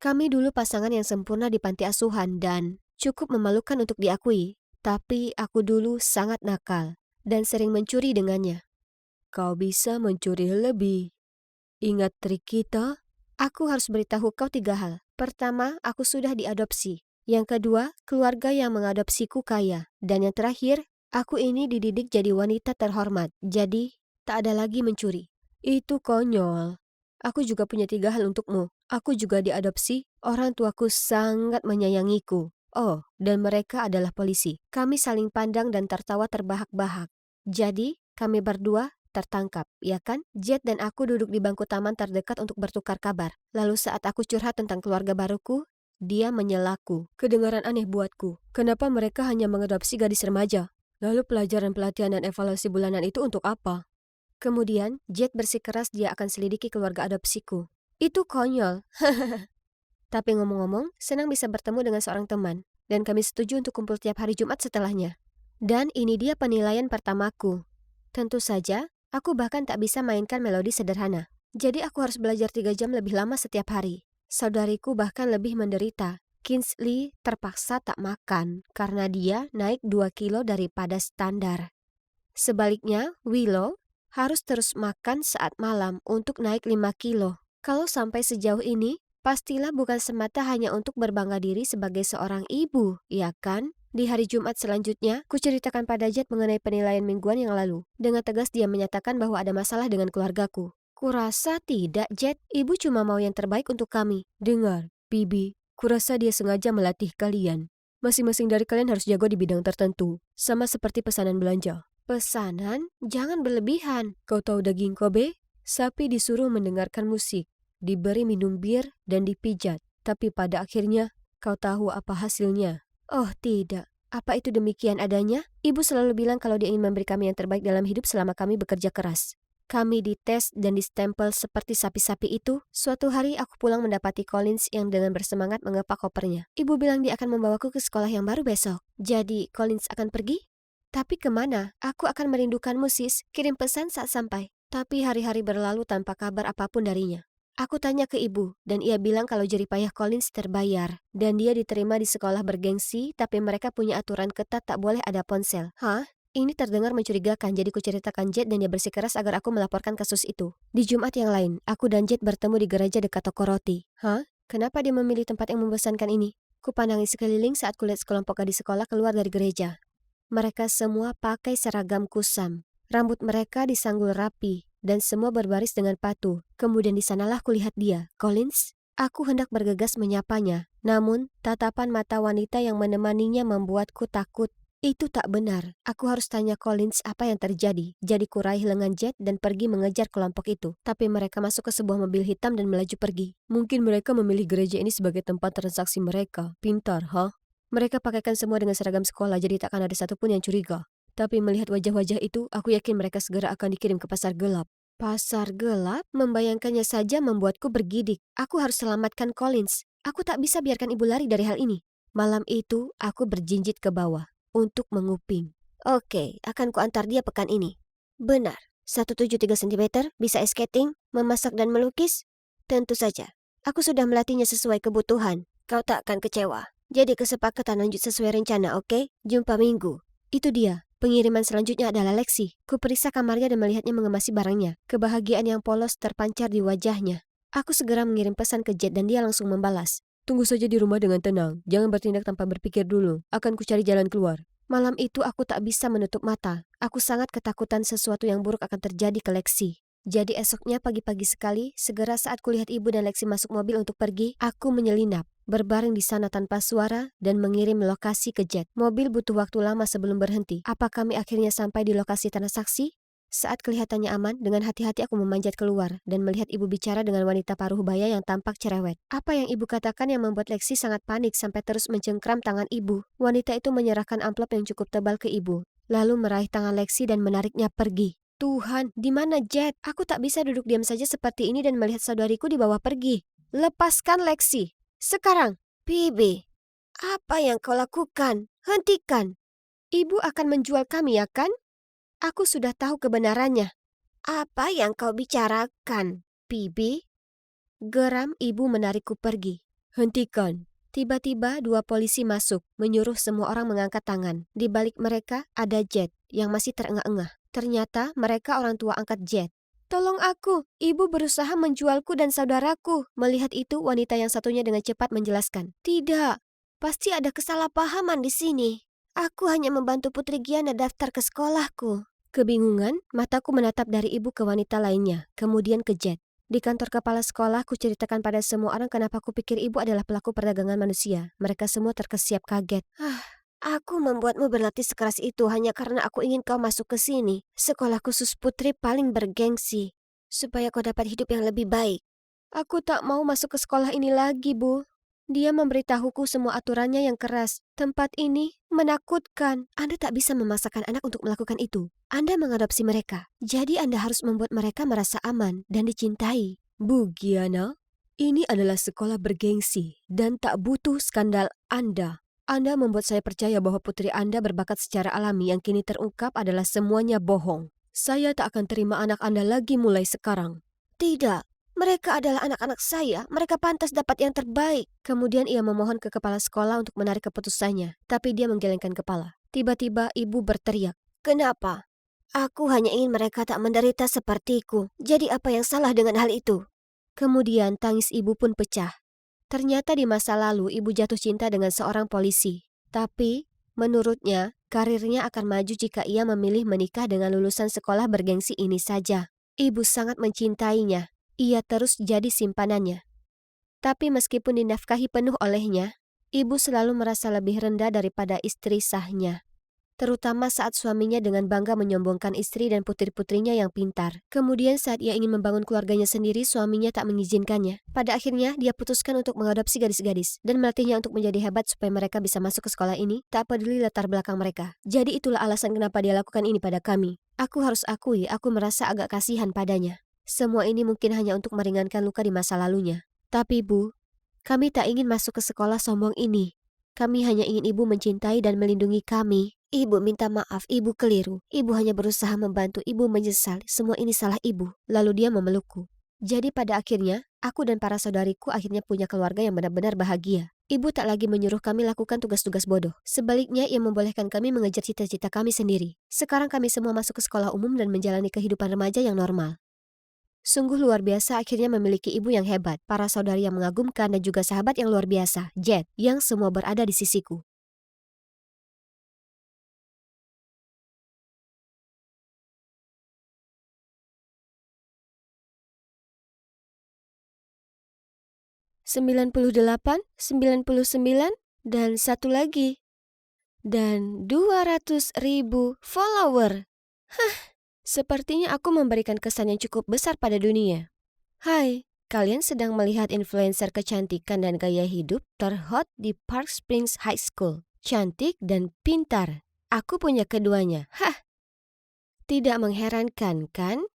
Kami dulu pasangan yang sempurna di panti asuhan dan cukup memalukan untuk diakui, tapi aku dulu sangat nakal dan sering mencuri dengannya. Kau bisa mencuri lebih. Ingat trik kita? Aku harus beritahu kau 3 hal. Pertama, aku sudah diadopsi. Yang kedua, keluarga yang mengadopsiku kaya. Dan yang terakhir, aku ini dididik jadi wanita terhormat. Jadi, tak ada lagi mencuri. Itu konyol. Aku juga punya 3 hal untukmu. Aku juga diadopsi. Orang tuaku sangat menyayangiku. Oh, dan mereka adalah polisi. Kami saling pandang dan tertawa terbahak-bahak. Jadi, Kami berdua tertangkap, ya kan? Jet dan aku duduk di bangku taman terdekat untuk bertukar kabar. Lalu saat aku curhat tentang keluarga baruku, dia menyelaku. Kedengaran aneh buatku. Kenapa mereka hanya mengadopsi gadis remaja? Lalu pelajaran pelatihan dan evaluasi bulanan itu untuk apa? Kemudian, Jet bersikeras dia akan selidiki keluarga adopsiku. Itu konyol. Tapi ngomong-ngomong, senang bisa bertemu dengan seorang teman. Dan kami setuju untuk kumpul tiap hari Jumat setelahnya. Dan ini dia penilaian pertamaku. Tentu saja, aku bahkan tak bisa mainkan melodi sederhana. Jadi aku harus belajar 3 jam lebih lama setiap hari. Saudariku bahkan lebih menderita. Kingsley terpaksa tak makan karena dia naik 2 kilo daripada standar. Sebaliknya, Willow harus terus makan saat malam untuk naik 5 kilo. Kalau sampai sejauh ini, pastilah bukan semata hanya untuk berbangga diri sebagai seorang ibu, ya kan? Di hari Jumat selanjutnya, kuceritakan pada Jet mengenai penilaian mingguan yang lalu. Dengan tegas dia menyatakan bahwa ada masalah dengan keluargaku. Kurasa tidak, Jet. Ibu cuma mau yang terbaik untuk kami. Dengar, Bibi, kurasa dia sengaja melatih kalian. Masing-masing dari kalian harus jago di bidang tertentu, sama seperti pesanan belanja. Pesanan? Jangan berlebihan. Kau tahu daging Kobe? Sapi disuruh mendengarkan musik, diberi minum bir, dan dipijat. Tapi pada akhirnya, kau tahu apa hasilnya? Oh tidak, apa itu demikian adanya? Ibu selalu bilang kalau dia ingin memberi kami yang terbaik dalam hidup selama kami bekerja keras. Kami dites dan distempel seperti sapi-sapi itu. Suatu hari aku pulang mendapati Collins yang dengan bersemangat mengepak kopernya. Ibu bilang dia akan membawaku ke sekolah yang baru besok. Jadi Collins akan pergi? Tapi kemana? Aku akan merindukanmu sis, kirim pesan saat sampai. Tapi hari-hari berlalu tanpa kabar apapun darinya. Aku tanya ke ibu, dan ia bilang kalau jeripayah Collins terbayar. Dan dia diterima di sekolah bergengsi, tapi mereka punya aturan ketat tak boleh ada ponsel. Hah? Ini terdengar mencurigakan, jadi kuceritakan Jet dan dia bersikeras agar aku melaporkan kasus itu. Di Jumat yang lain, aku dan Jet bertemu di gereja dekat toko roti. Hah? Kenapa dia memilih tempat yang membosankan ini? Kupandangi sekeliling saat kulihat sekelompok gadis sekolah keluar dari gereja. Mereka semua pakai seragam kusam. Rambut mereka disanggul rapi, dan semua berbaris dengan patuh. Kemudian di sanalah kulihat dia, Collins. Aku hendak bergegas menyapanya, namun tatapan mata wanita yang menemaninya membuatku takut. Itu tak benar. Aku harus tanya Collins apa yang terjadi. Jadi kuraih lengan Jet dan pergi mengejar kelompok itu. Tapi mereka masuk ke sebuah mobil hitam dan melaju pergi. Mungkin mereka memilih gereja ini sebagai tempat transaksi mereka. Pintar, ha? Mereka pakaikan semua dengan seragam sekolah, jadi takkan ada satupun yang curiga. Tapi melihat wajah-wajah itu, aku yakin mereka segera akan dikirim ke pasar gelap. Pasar gelap? Membayangkannya saja membuatku bergidik. Aku harus selamatkan Collins. Aku tak bisa biarkan ibu lari dari hal ini. Malam itu, aku berjinjit ke bawah untuk menguping. Oke, akan kuantar dia pekan ini. Benar. 173 cm, bisa ice skating, memasak dan melukis? Tentu saja. Aku sudah melatihnya sesuai kebutuhan. Kau tak akan kecewa. Jadi kesepakatan lanjut sesuai rencana, oke? Jumpa minggu. Itu dia. Pengiriman selanjutnya adalah Lexi. Kuperiksa kamarnya dan melihatnya mengemasi barangnya. Kebahagiaan yang polos terpancar di wajahnya. Aku segera mengirim pesan ke Jet dan dia langsung membalas. Tunggu saja di rumah dengan tenang. Jangan bertindak tanpa berpikir dulu. Akan kucari jalan keluar. Malam itu aku tak bisa menutup mata. Aku sangat ketakutan sesuatu yang buruk akan terjadi ke Lexi. Jadi esoknya pagi-pagi sekali, segera saat kulihat ibu dan Lexi masuk mobil untuk pergi, aku menyelinap. Berbaring di sana tanpa suara dan mengirim lokasi ke Jet. Mobil butuh waktu lama sebelum berhenti. Apa kami akhirnya sampai di lokasi transaksi? Saat kelihatannya aman, dengan hati-hati aku memanjat keluar dan melihat ibu bicara dengan wanita paruh baya yang tampak cerewet. Apa yang ibu katakan yang membuat Lexi sangat panik sampai terus mencengkram tangan ibu. Wanita itu menyerahkan amplop yang cukup tebal ke ibu, lalu meraih tangan Lexi dan menariknya pergi. Tuhan, di mana Jet? Aku tak bisa duduk diam saja seperti ini dan melihat saudariku dibawa pergi. Lepaskan Lexi. Sekarang, Bibi, apa yang kau lakukan? Hentikan. Ibu akan menjual kami, ya kan? Aku sudah tahu kebenarannya. Apa yang kau bicarakan, Bibi? Geram ibu menarikku pergi. Hentikan. Tiba-tiba 2 polisi masuk, menyuruh semua orang mengangkat tangan. Di balik mereka ada Jet yang masih terengah-engah. Ternyata mereka orang tua angkat Jet. Tolong aku, ibu berusaha menjualku dan saudaraku. Melihat itu, wanita yang satunya dengan cepat menjelaskan. Tidak, pasti ada kesalahpahaman di sini. Aku hanya membantu Putri Giana daftar ke sekolahku. Kebingungan, mataku menatap dari ibu ke wanita lainnya, kemudian ke Jet. Di kantor kepala sekolah, ku ceritakan pada semua orang kenapa ku pikir ibu adalah pelaku perdagangan manusia. Mereka semua terkesiap kaget. Aku membuatmu berlatih sekeras itu hanya karena aku ingin kau masuk ke sini. Sekolah khusus putri paling bergengsi. Supaya kau dapat hidup yang lebih baik. Aku tak mau masuk ke sekolah ini lagi, Bu. Dia memberitahuku semua aturannya yang keras. Tempat ini menakutkan. Anda tak bisa memaksakan anak untuk melakukan itu. Anda mengadopsi mereka. Jadi Anda harus membuat mereka merasa aman dan dicintai. Bu Giana, ini adalah sekolah bergengsi dan tak butuh skandal Anda. Anda membuat saya percaya bahwa putri Anda berbakat secara alami yang kini terungkap adalah semuanya bohong. Saya tak akan terima anak Anda lagi mulai sekarang. Tidak. Mereka adalah anak-anak saya. Mereka pantas dapat yang terbaik. Kemudian ia memohon ke kepala sekolah untuk menarik keputusannya. Tapi dia menggelengkan kepala. Tiba-tiba ibu berteriak. Kenapa? Aku hanya ingin mereka tak menderita sepertiku. Jadi apa yang salah dengan hal itu? Kemudian tangis ibu pun pecah. Ternyata di masa lalu ibu jatuh cinta dengan seorang polisi. Tapi, menurutnya, karirnya akan maju jika ia memilih menikah dengan lulusan sekolah bergengsi ini saja. Ibu sangat mencintainya. Ia terus jadi simpanannya. Tapi meskipun dinafkahi penuh olehnya, ibu selalu merasa lebih rendah daripada istri sahnya. Terutama saat suaminya dengan bangga menyombongkan istri dan putri-putrinya yang pintar. Kemudian saat ia ingin membangun keluarganya sendiri, suaminya tak mengizinkannya. Pada akhirnya, dia putuskan untuk mengadopsi gadis-gadis dan melatihnya untuk menjadi hebat supaya mereka bisa masuk ke sekolah ini, tak peduli latar belakang mereka. Jadi itulah alasan kenapa dia lakukan ini pada kami. Aku harus akui, aku merasa agak kasihan padanya. Semua ini mungkin hanya untuk meringankan luka di masa lalunya. Tapi Bu, kami tak ingin masuk ke sekolah sombong ini. Kami hanya ingin ibu mencintai dan melindungi kami. Ibu minta maaf, ibu keliru. Ibu hanya berusaha membantu, ibu menyesal. Semua ini salah ibu. Lalu dia memelukku. Jadi pada akhirnya, aku dan para saudariku akhirnya punya keluarga yang benar-benar bahagia. Ibu tak lagi menyuruh kami lakukan tugas-tugas bodoh. Sebaliknya, ia membolehkan kami mengejar cita-cita kami sendiri. Sekarang kami semua masuk ke sekolah umum dan menjalani kehidupan remaja yang normal. Sungguh luar biasa akhirnya memiliki ibu yang hebat, para saudari yang mengagumkan dan juga sahabat yang luar biasa, Jet, yang semua berada di sisiku. Sembilan 98, 99, dan satu lagi. Dan 200.000 follower. Hah, sepertinya aku memberikan kesan yang cukup besar pada dunia. Hai, kalian sedang melihat influencer kecantikan dan gaya hidup terhot di Park Springs High School. Cantik dan pintar. Aku punya keduanya. Hah, tidak mengherankan kan?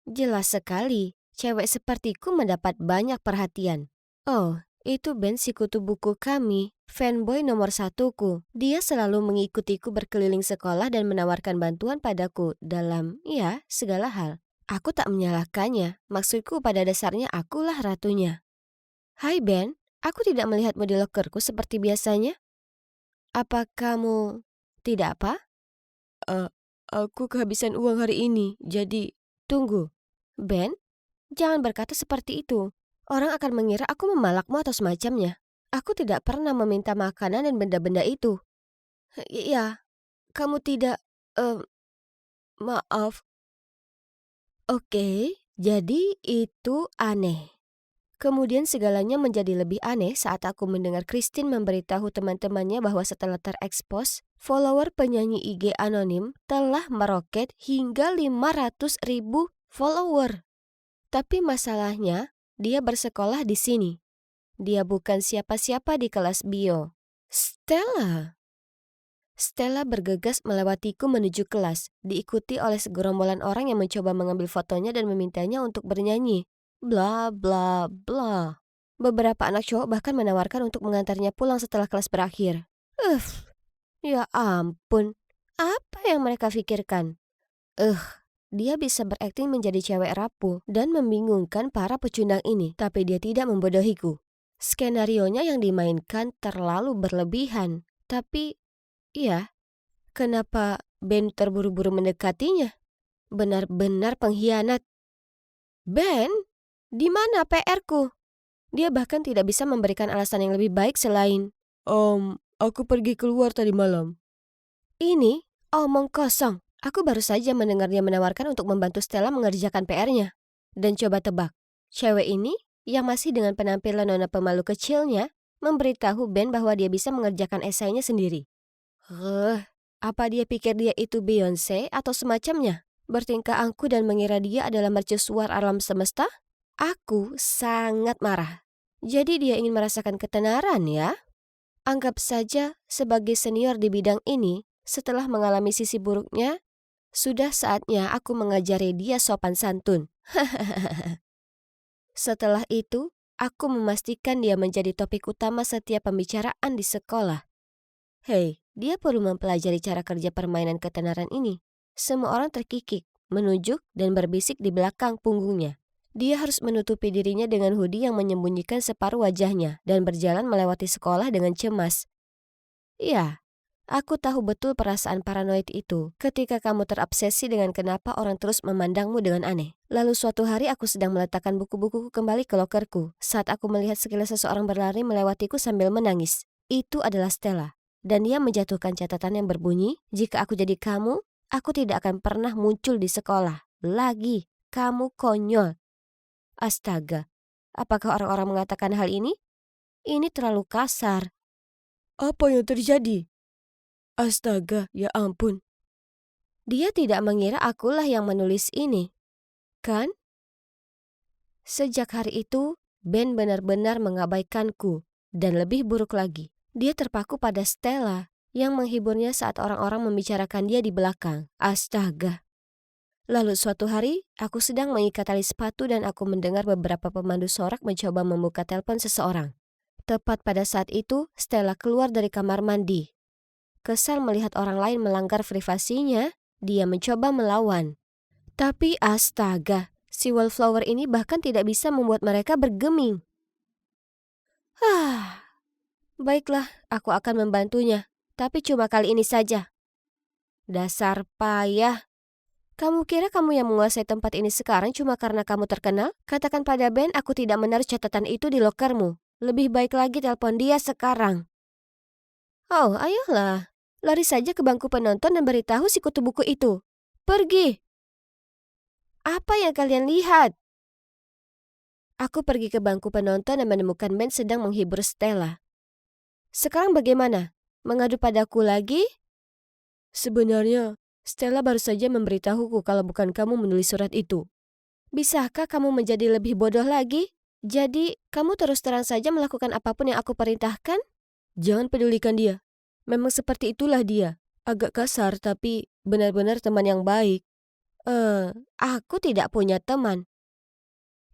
Jelas sekali, cewek sepertiku mendapat banyak perhatian. Oh, itu Ben si kutu buku kami, fanboy nomor satuku. Dia selalu mengikutiku berkeliling sekolah dan menawarkan bantuan padaku dalam, ya, segala hal. Aku tak menyalahkannya, maksudku pada dasarnya akulah ratunya. Hai Ben, aku tidak melihatmu di lokerku seperti biasanya. Apa kamu tidak apa? Aku kehabisan uang hari ini, jadi... Tunggu, Ben, jangan berkata seperti itu. Orang akan mengira aku memalakmu atau semacamnya. Aku tidak pernah meminta makanan dan benda-benda itu. Iya, kamu tidak... maaf. Oke, jadi itu aneh. Kemudian segalanya menjadi lebih aneh saat aku mendengar Christine memberitahu teman-temannya bahwa setelah terekspos, follower penyanyi IG anonim telah meroket hingga 500.000 follower. Tapi masalahnya, dia bersekolah di sini. Dia bukan siapa-siapa di kelas bio. Stella. Stella bergegas melewatiku menuju kelas, diikuti oleh segerombolan orang yang mencoba mengambil fotonya dan memintanya untuk bernyanyi. Bla bla bla. Beberapa anak cowok bahkan menawarkan untuk mengantarnya pulang setelah kelas berakhir. Ya ampun. Apa yang mereka pikirkan? Dia bisa berakting menjadi cewek rapuh dan membingungkan para pecundang ini, tapi dia tidak membodohiku. Skenarionya yang dimainkan terlalu berlebihan. Tapi, ya, kenapa Ben terburu-buru mendekatinya? Benar-benar pengkhianat. Ben? Di mana PR-ku? Dia bahkan tidak bisa memberikan alasan yang lebih baik selain, aku pergi keluar tadi malam. Ini omong kosong. Aku baru saja mendengar dia menawarkan untuk membantu Stella mengerjakan PR-nya. Dan coba tebak, cewek ini yang masih dengan penampilan nona pemalu kecilnya memberitahu Ben bahwa dia bisa mengerjakan esainya sendiri. Apa dia pikir dia itu Beyonce atau semacamnya? Bertingkah angkuh dan mengira dia adalah mercusuar alam semesta? Aku sangat marah. Jadi dia ingin merasakan ketenaran ya? Anggap saja sebagai senior di bidang ini, setelah mengalami sisi buruknya, sudah saatnya aku mengajari dia sopan santun. Setelah itu, aku memastikan dia menjadi topik utama setiap pembicaraan di sekolah. Hei, dia perlu mempelajari cara kerja permainan ketenaran ini. Semua orang terkikik, menunjuk, dan berbisik di belakang punggungnya. Dia harus menutupi dirinya dengan hoodie yang menyembunyikan separuh wajahnya dan berjalan melewati sekolah dengan cemas. Ya, aku tahu betul perasaan paranoid itu ketika kamu terobsesi dengan kenapa orang terus memandangmu dengan aneh. Lalu suatu hari aku sedang meletakkan buku-bukuku kembali ke lokerku saat aku melihat sekilas seseorang berlari melewatiku sambil menangis. Itu adalah Stella. Dan dia menjatuhkan catatan yang berbunyi, jika aku jadi kamu, aku tidak akan pernah muncul di sekolah. Lagi, kamu konyol. Astaga, apakah orang-orang mengatakan hal ini? Ini terlalu kasar. Apa yang terjadi? Astaga, ya ampun. Dia tidak mengira akulah yang menulis ini, kan? Sejak hari itu, Ben benar-benar mengabaikanku. Dan lebih buruk lagi, dia terpaku pada Stella yang menghiburnya saat orang-orang membicarakan dia di belakang. Astaga. Lalu suatu hari, aku sedang mengikat tali sepatu dan aku mendengar beberapa pemandu sorak mencoba membuka telepon seseorang. Tepat pada saat itu, Stella keluar dari kamar mandi. Kesal melihat orang lain melanggar privasinya, dia mencoba melawan. Tapi astaga, si wallflower ini bahkan tidak bisa membuat mereka bergeming. Baiklah, aku akan membantunya. Tapi cuma kali ini saja. Dasar payah. Kamu kira kamu yang menguasai tempat ini sekarang cuma karena kamu terkenal? Katakan pada Ben aku tidak menaruh catatan itu di lokermu. Lebih baik lagi telepon dia sekarang. Oh, ayolah. Lari saja ke bangku penonton dan beritahu si kutu buku itu. Pergi. Apa yang kalian lihat? Aku pergi ke bangku penonton dan menemukan Ben sedang menghibur Stella. Sekarang bagaimana? Mengadu padaku lagi? Sebenarnya, Stella baru saja memberitahuku kalau bukan kamu menulis surat itu. Bisakah kamu menjadi lebih bodoh lagi? Jadi, kamu terus terang saja melakukan apapun yang aku perintahkan? Jangan pedulikan dia. Memang seperti itulah dia. Agak kasar tapi benar-benar teman yang baik. Aku tidak punya teman.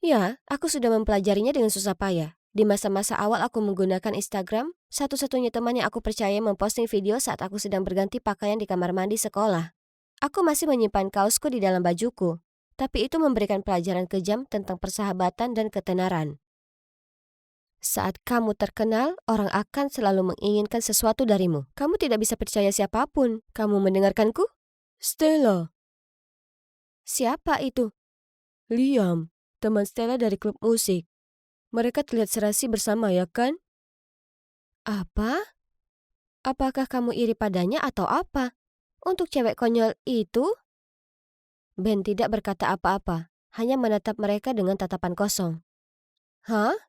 Ya, aku sudah mempelajarinya dengan susah payah. Di masa-masa awal aku menggunakan Instagram, satu-satunya teman yang aku percaya memposting video saat aku sedang berganti pakaian di kamar mandi sekolah. Aku masih menyimpan kaosku di dalam bajuku, tapi itu memberikan pelajaran kejam tentang persahabatan dan ketenaran. Saat kamu terkenal, orang akan selalu menginginkan sesuatu darimu. Kamu tidak bisa percaya siapapun. Kamu mendengarkanku? Stella. Siapa itu? Liam, teman Stella dari klub musik. Mereka terlihat serasi bersama ya kan? Apa? Apakah kamu iri padanya atau apa? Untuk cewek konyol itu? Ben tidak berkata apa-apa, hanya menatap mereka dengan tatapan kosong. Hah?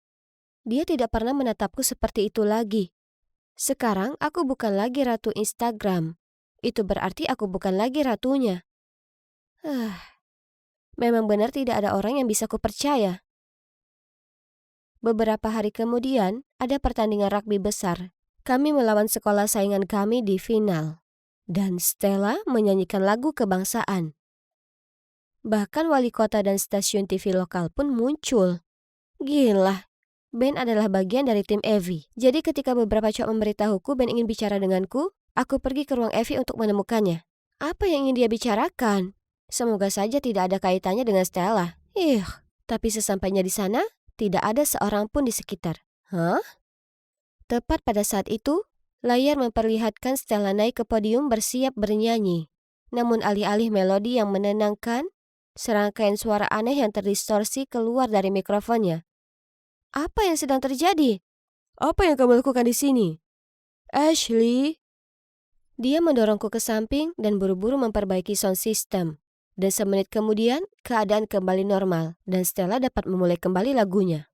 Dia tidak pernah menatapku seperti itu lagi. Sekarang aku bukan lagi ratu Instagram. Itu berarti aku bukan lagi ratunya. Memang benar tidak ada orang yang bisa kupercaya. Beberapa hari kemudian, ada pertandingan rugby besar. Kami melawan sekolah saingan kami di final. Dan Stella menyanyikan lagu kebangsaan. Bahkan wali kota dan stasiun TV lokal pun muncul. Gila, Ben adalah bagian dari tim Evie. Jadi ketika beberapa cowok memberitahuku Ben ingin bicara denganku, aku pergi ke ruang Evie untuk menemukannya. Apa yang ingin dia bicarakan? Semoga saja tidak ada kaitannya dengan Stella. Tapi sesampainya di sana, tidak ada seorang pun di sekitar. Hah? Tepat pada saat itu, layar memperlihatkan Stella naik ke podium bersiap bernyanyi. Namun alih-alih melodi yang menenangkan, serangkaian suara aneh yang terdistorsi keluar dari mikrofonnya. Apa yang sedang terjadi? Apa yang kamu lakukan di sini? Ashley. Dia mendorongku ke samping dan buru-buru memperbaiki sound system. Dan semenit kemudian, keadaan kembali normal dan Stella dapat memulai kembali lagunya.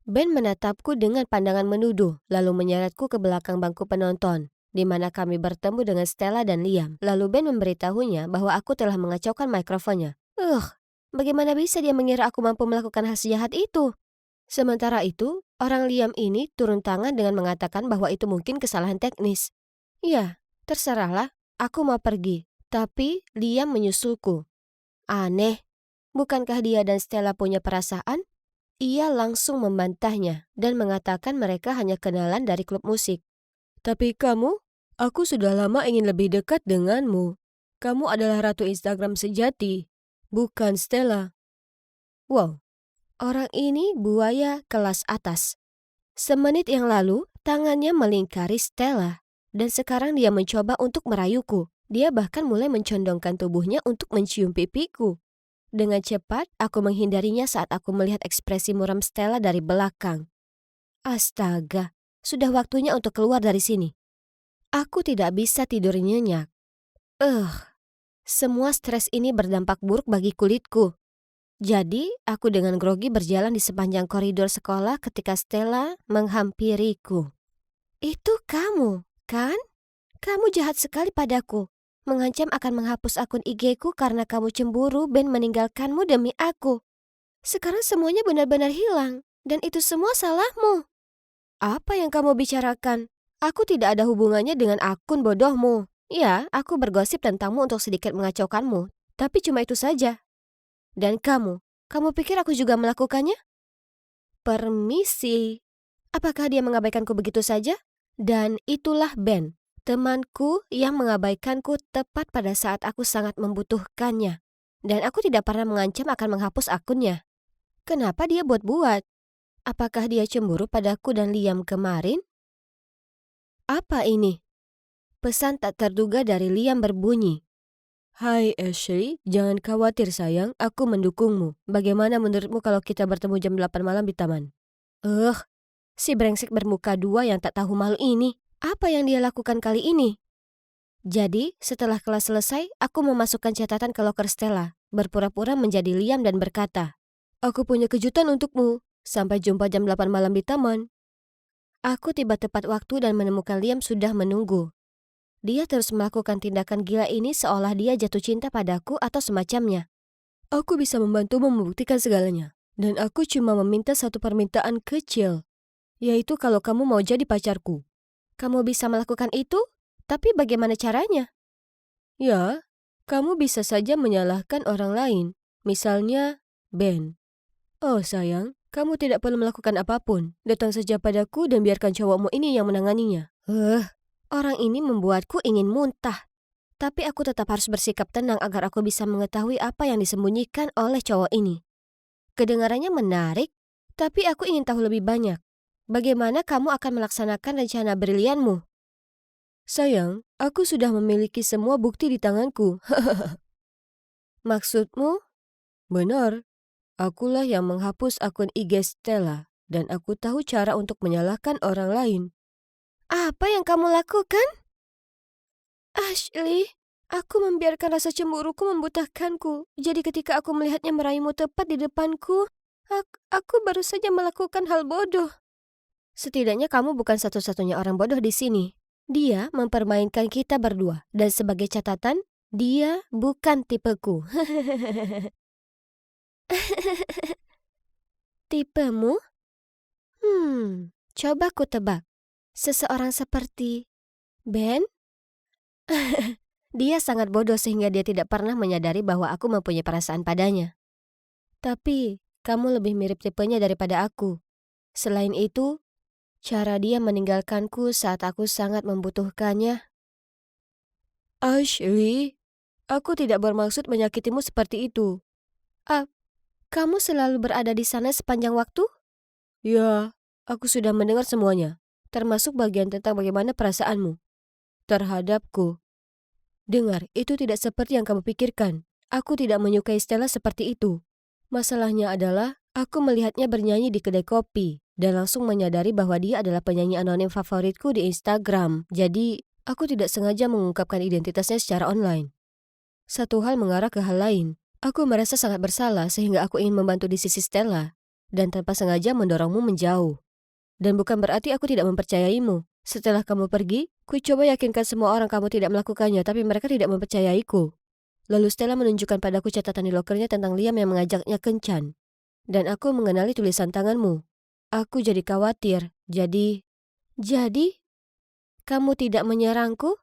Ben menatapku dengan pandangan menuduh, lalu menyeretku ke belakang bangku penonton. di mana kami bertemu dengan Stella dan Liam. Lalu Ben memberitahunya bahwa aku telah mengacaukan mikrofonnya. Bagaimana bisa dia mengira aku mampu melakukan hal sejahat itu? Sementara itu, orang Liam ini turun tangan dengan mengatakan bahwa itu mungkin kesalahan teknis. Ya, terserahlah, aku mau pergi. Tapi Liam menyusulku. Aneh, bukankah dia dan Stella punya perasaan? Ia langsung membantahnya dan mengatakan mereka hanya kenalan dari klub musik. Tapi kamu, aku sudah lama ingin lebih dekat denganmu. Kamu adalah ratu Instagram sejati, bukan Stella. Wow, orang ini buaya kelas atas. Semenit yang lalu, tangannya melingkari Stella. Dan sekarang dia mencoba untuk merayuku. Dia bahkan mulai mencondongkan tubuhnya untuk mencium pipiku. Dengan cepat, aku menghindarinya saat aku melihat ekspresi muram Stella dari belakang. Astaga, sudah waktunya untuk keluar dari sini. Aku tidak bisa tidur nyenyak. Semua stres ini berdampak buruk bagi kulitku. Jadi, aku dengan grogi berjalan di sepanjang koridor sekolah ketika Stella menghampiriku. Itu kamu, kan? Kamu jahat sekali padaku. Mengancam akan menghapus akun IG-ku karena kamu cemburu Ben meninggalkanmu demi aku. Sekarang semuanya benar-benar hilang. Dan itu semua salahmu. Apa yang kamu bicarakan? Aku tidak ada hubungannya dengan akun bodohmu. Ya, aku bergosip tentangmu untuk sedikit mengacaukanmu. Tapi cuma itu saja. Dan kamu pikir aku juga melakukannya? Permisi. Apakah dia mengabaikanku begitu saja? Dan itulah Ben, temanku yang mengabaikanku tepat pada saat aku sangat membutuhkannya. Dan aku tidak pernah mengancam akan menghapus akunnya. Kenapa dia buat-buat? Apakah dia cemburu padaku dan Liam kemarin? Apa ini? Pesan tak terduga dari Liam berbunyi. Hai Ashley, jangan khawatir sayang, aku mendukungmu. Bagaimana menurutmu kalau kita bertemu jam 8 malam di taman? Si brengsek bermuka dua yang tak tahu malu ini. Apa yang dia lakukan kali ini? Jadi, setelah kelas selesai, aku memasukkan catatan ke loker Stella, berpura-pura menjadi Liam dan berkata, Aku punya kejutan untukmu. Sampai jumpa jam 8 malam di taman. Aku tiba tepat waktu dan menemukan Liam sudah menunggu. Dia terus melakukan tindakan gila ini seolah dia jatuh cinta padaku atau semacamnya. Aku bisa membantumu membuktikan segalanya. Dan aku cuma meminta satu permintaan kecil. Yaitu kalau kamu mau jadi pacarku. Kamu bisa melakukan itu? Tapi bagaimana caranya? Ya, kamu bisa saja menyalahkan orang lain. Misalnya, Ben. Oh sayang, kamu tidak perlu melakukan apapun. Datang saja padaku dan biarkan cowokmu ini yang menanganinya. Orang ini membuatku ingin muntah. Tapi aku tetap harus bersikap tenang agar aku bisa mengetahui apa yang disembunyikan oleh cowok ini. Kedengarannya menarik, tapi aku ingin tahu lebih banyak. Bagaimana kamu akan melaksanakan rencana brilianmu? Sayang, aku sudah memiliki semua bukti di tanganku. Maksudmu? Benar. Akulah yang menghapus akun IG Stella dan aku tahu cara untuk menyalahkan orang lain. Apa yang kamu lakukan? Ashley, aku membiarkan rasa cemburuku membutahkanku. Jadi ketika aku melihatnya merayumu tepat di depanku, aku baru saja melakukan hal bodoh. Setidaknya kamu bukan satu-satunya orang bodoh di sini. Dia mempermainkan kita berdua. Dan sebagai catatan, dia bukan tipeku. Tipemu? Coba ku tebak. Seseorang seperti Ben? Dia sangat bodoh sehingga dia tidak pernah menyadari bahwa aku mempunyai perasaan padanya. Tapi, kamu lebih mirip tipenya daripada aku. Selain itu, cara dia meninggalkanku saat aku sangat membutuhkannya. Ashley, aku tidak bermaksud menyakitimu seperti itu. Kamu selalu berada di sana sepanjang waktu? Ya, aku sudah mendengar semuanya, termasuk bagian tentang bagaimana perasaanmu terhadapku. Dengar, itu tidak seperti yang kamu pikirkan. Aku tidak menyukai Stella seperti itu. Masalahnya adalah, aku melihatnya bernyanyi di kedai kopi, dan langsung menyadari bahwa dia adalah penyanyi anonim favoritku di Instagram. Jadi, aku tidak sengaja mengungkapkan identitasnya secara online. Satu hal mengarah ke hal lain. Aku merasa sangat bersalah sehingga aku ingin membantu di sisi Stella, dan tanpa sengaja mendorongmu menjauh. Dan bukan berarti aku tidak mempercayaimu. Setelah kamu pergi, Ku coba yakinkan semua orang kamu tidak melakukannya, tapi mereka tidak mempercayaiku. Lalu Stella menunjukkan padaku catatan di lokernya tentang Liam yang mengajaknya kencan. Dan aku mengenali tulisan tanganmu. Aku jadi khawatir. Jadi, kamu tidak menyerangku?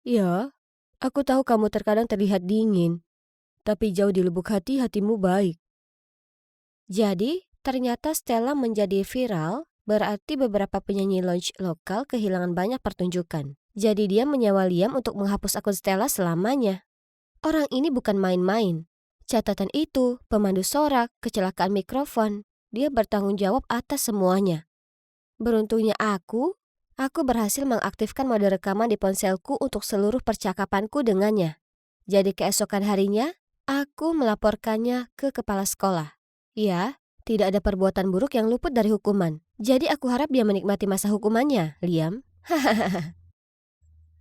Ya, aku tahu kamu terkadang terlihat dingin. Tapi jauh di lubuk hati, hatimu baik. Jadi, ternyata Stella menjadi viral, berarti beberapa penyanyi lounge lokal kehilangan banyak pertunjukan. Jadi dia menyewa Liam untuk menghapus akun Stella selamanya. Orang ini bukan main-main. Catatan itu, pemandu sorak, kecelakaan mikrofon. Dia bertanggung jawab atas semuanya. Beruntungnya aku berhasil mengaktifkan mode rekaman di ponselku untuk seluruh percakapanku dengannya. Jadi keesokan harinya, aku melaporkannya ke kepala sekolah. Ya, tidak ada perbuatan buruk yang luput dari hukuman. Jadi aku harap dia menikmati masa hukumannya, Liam.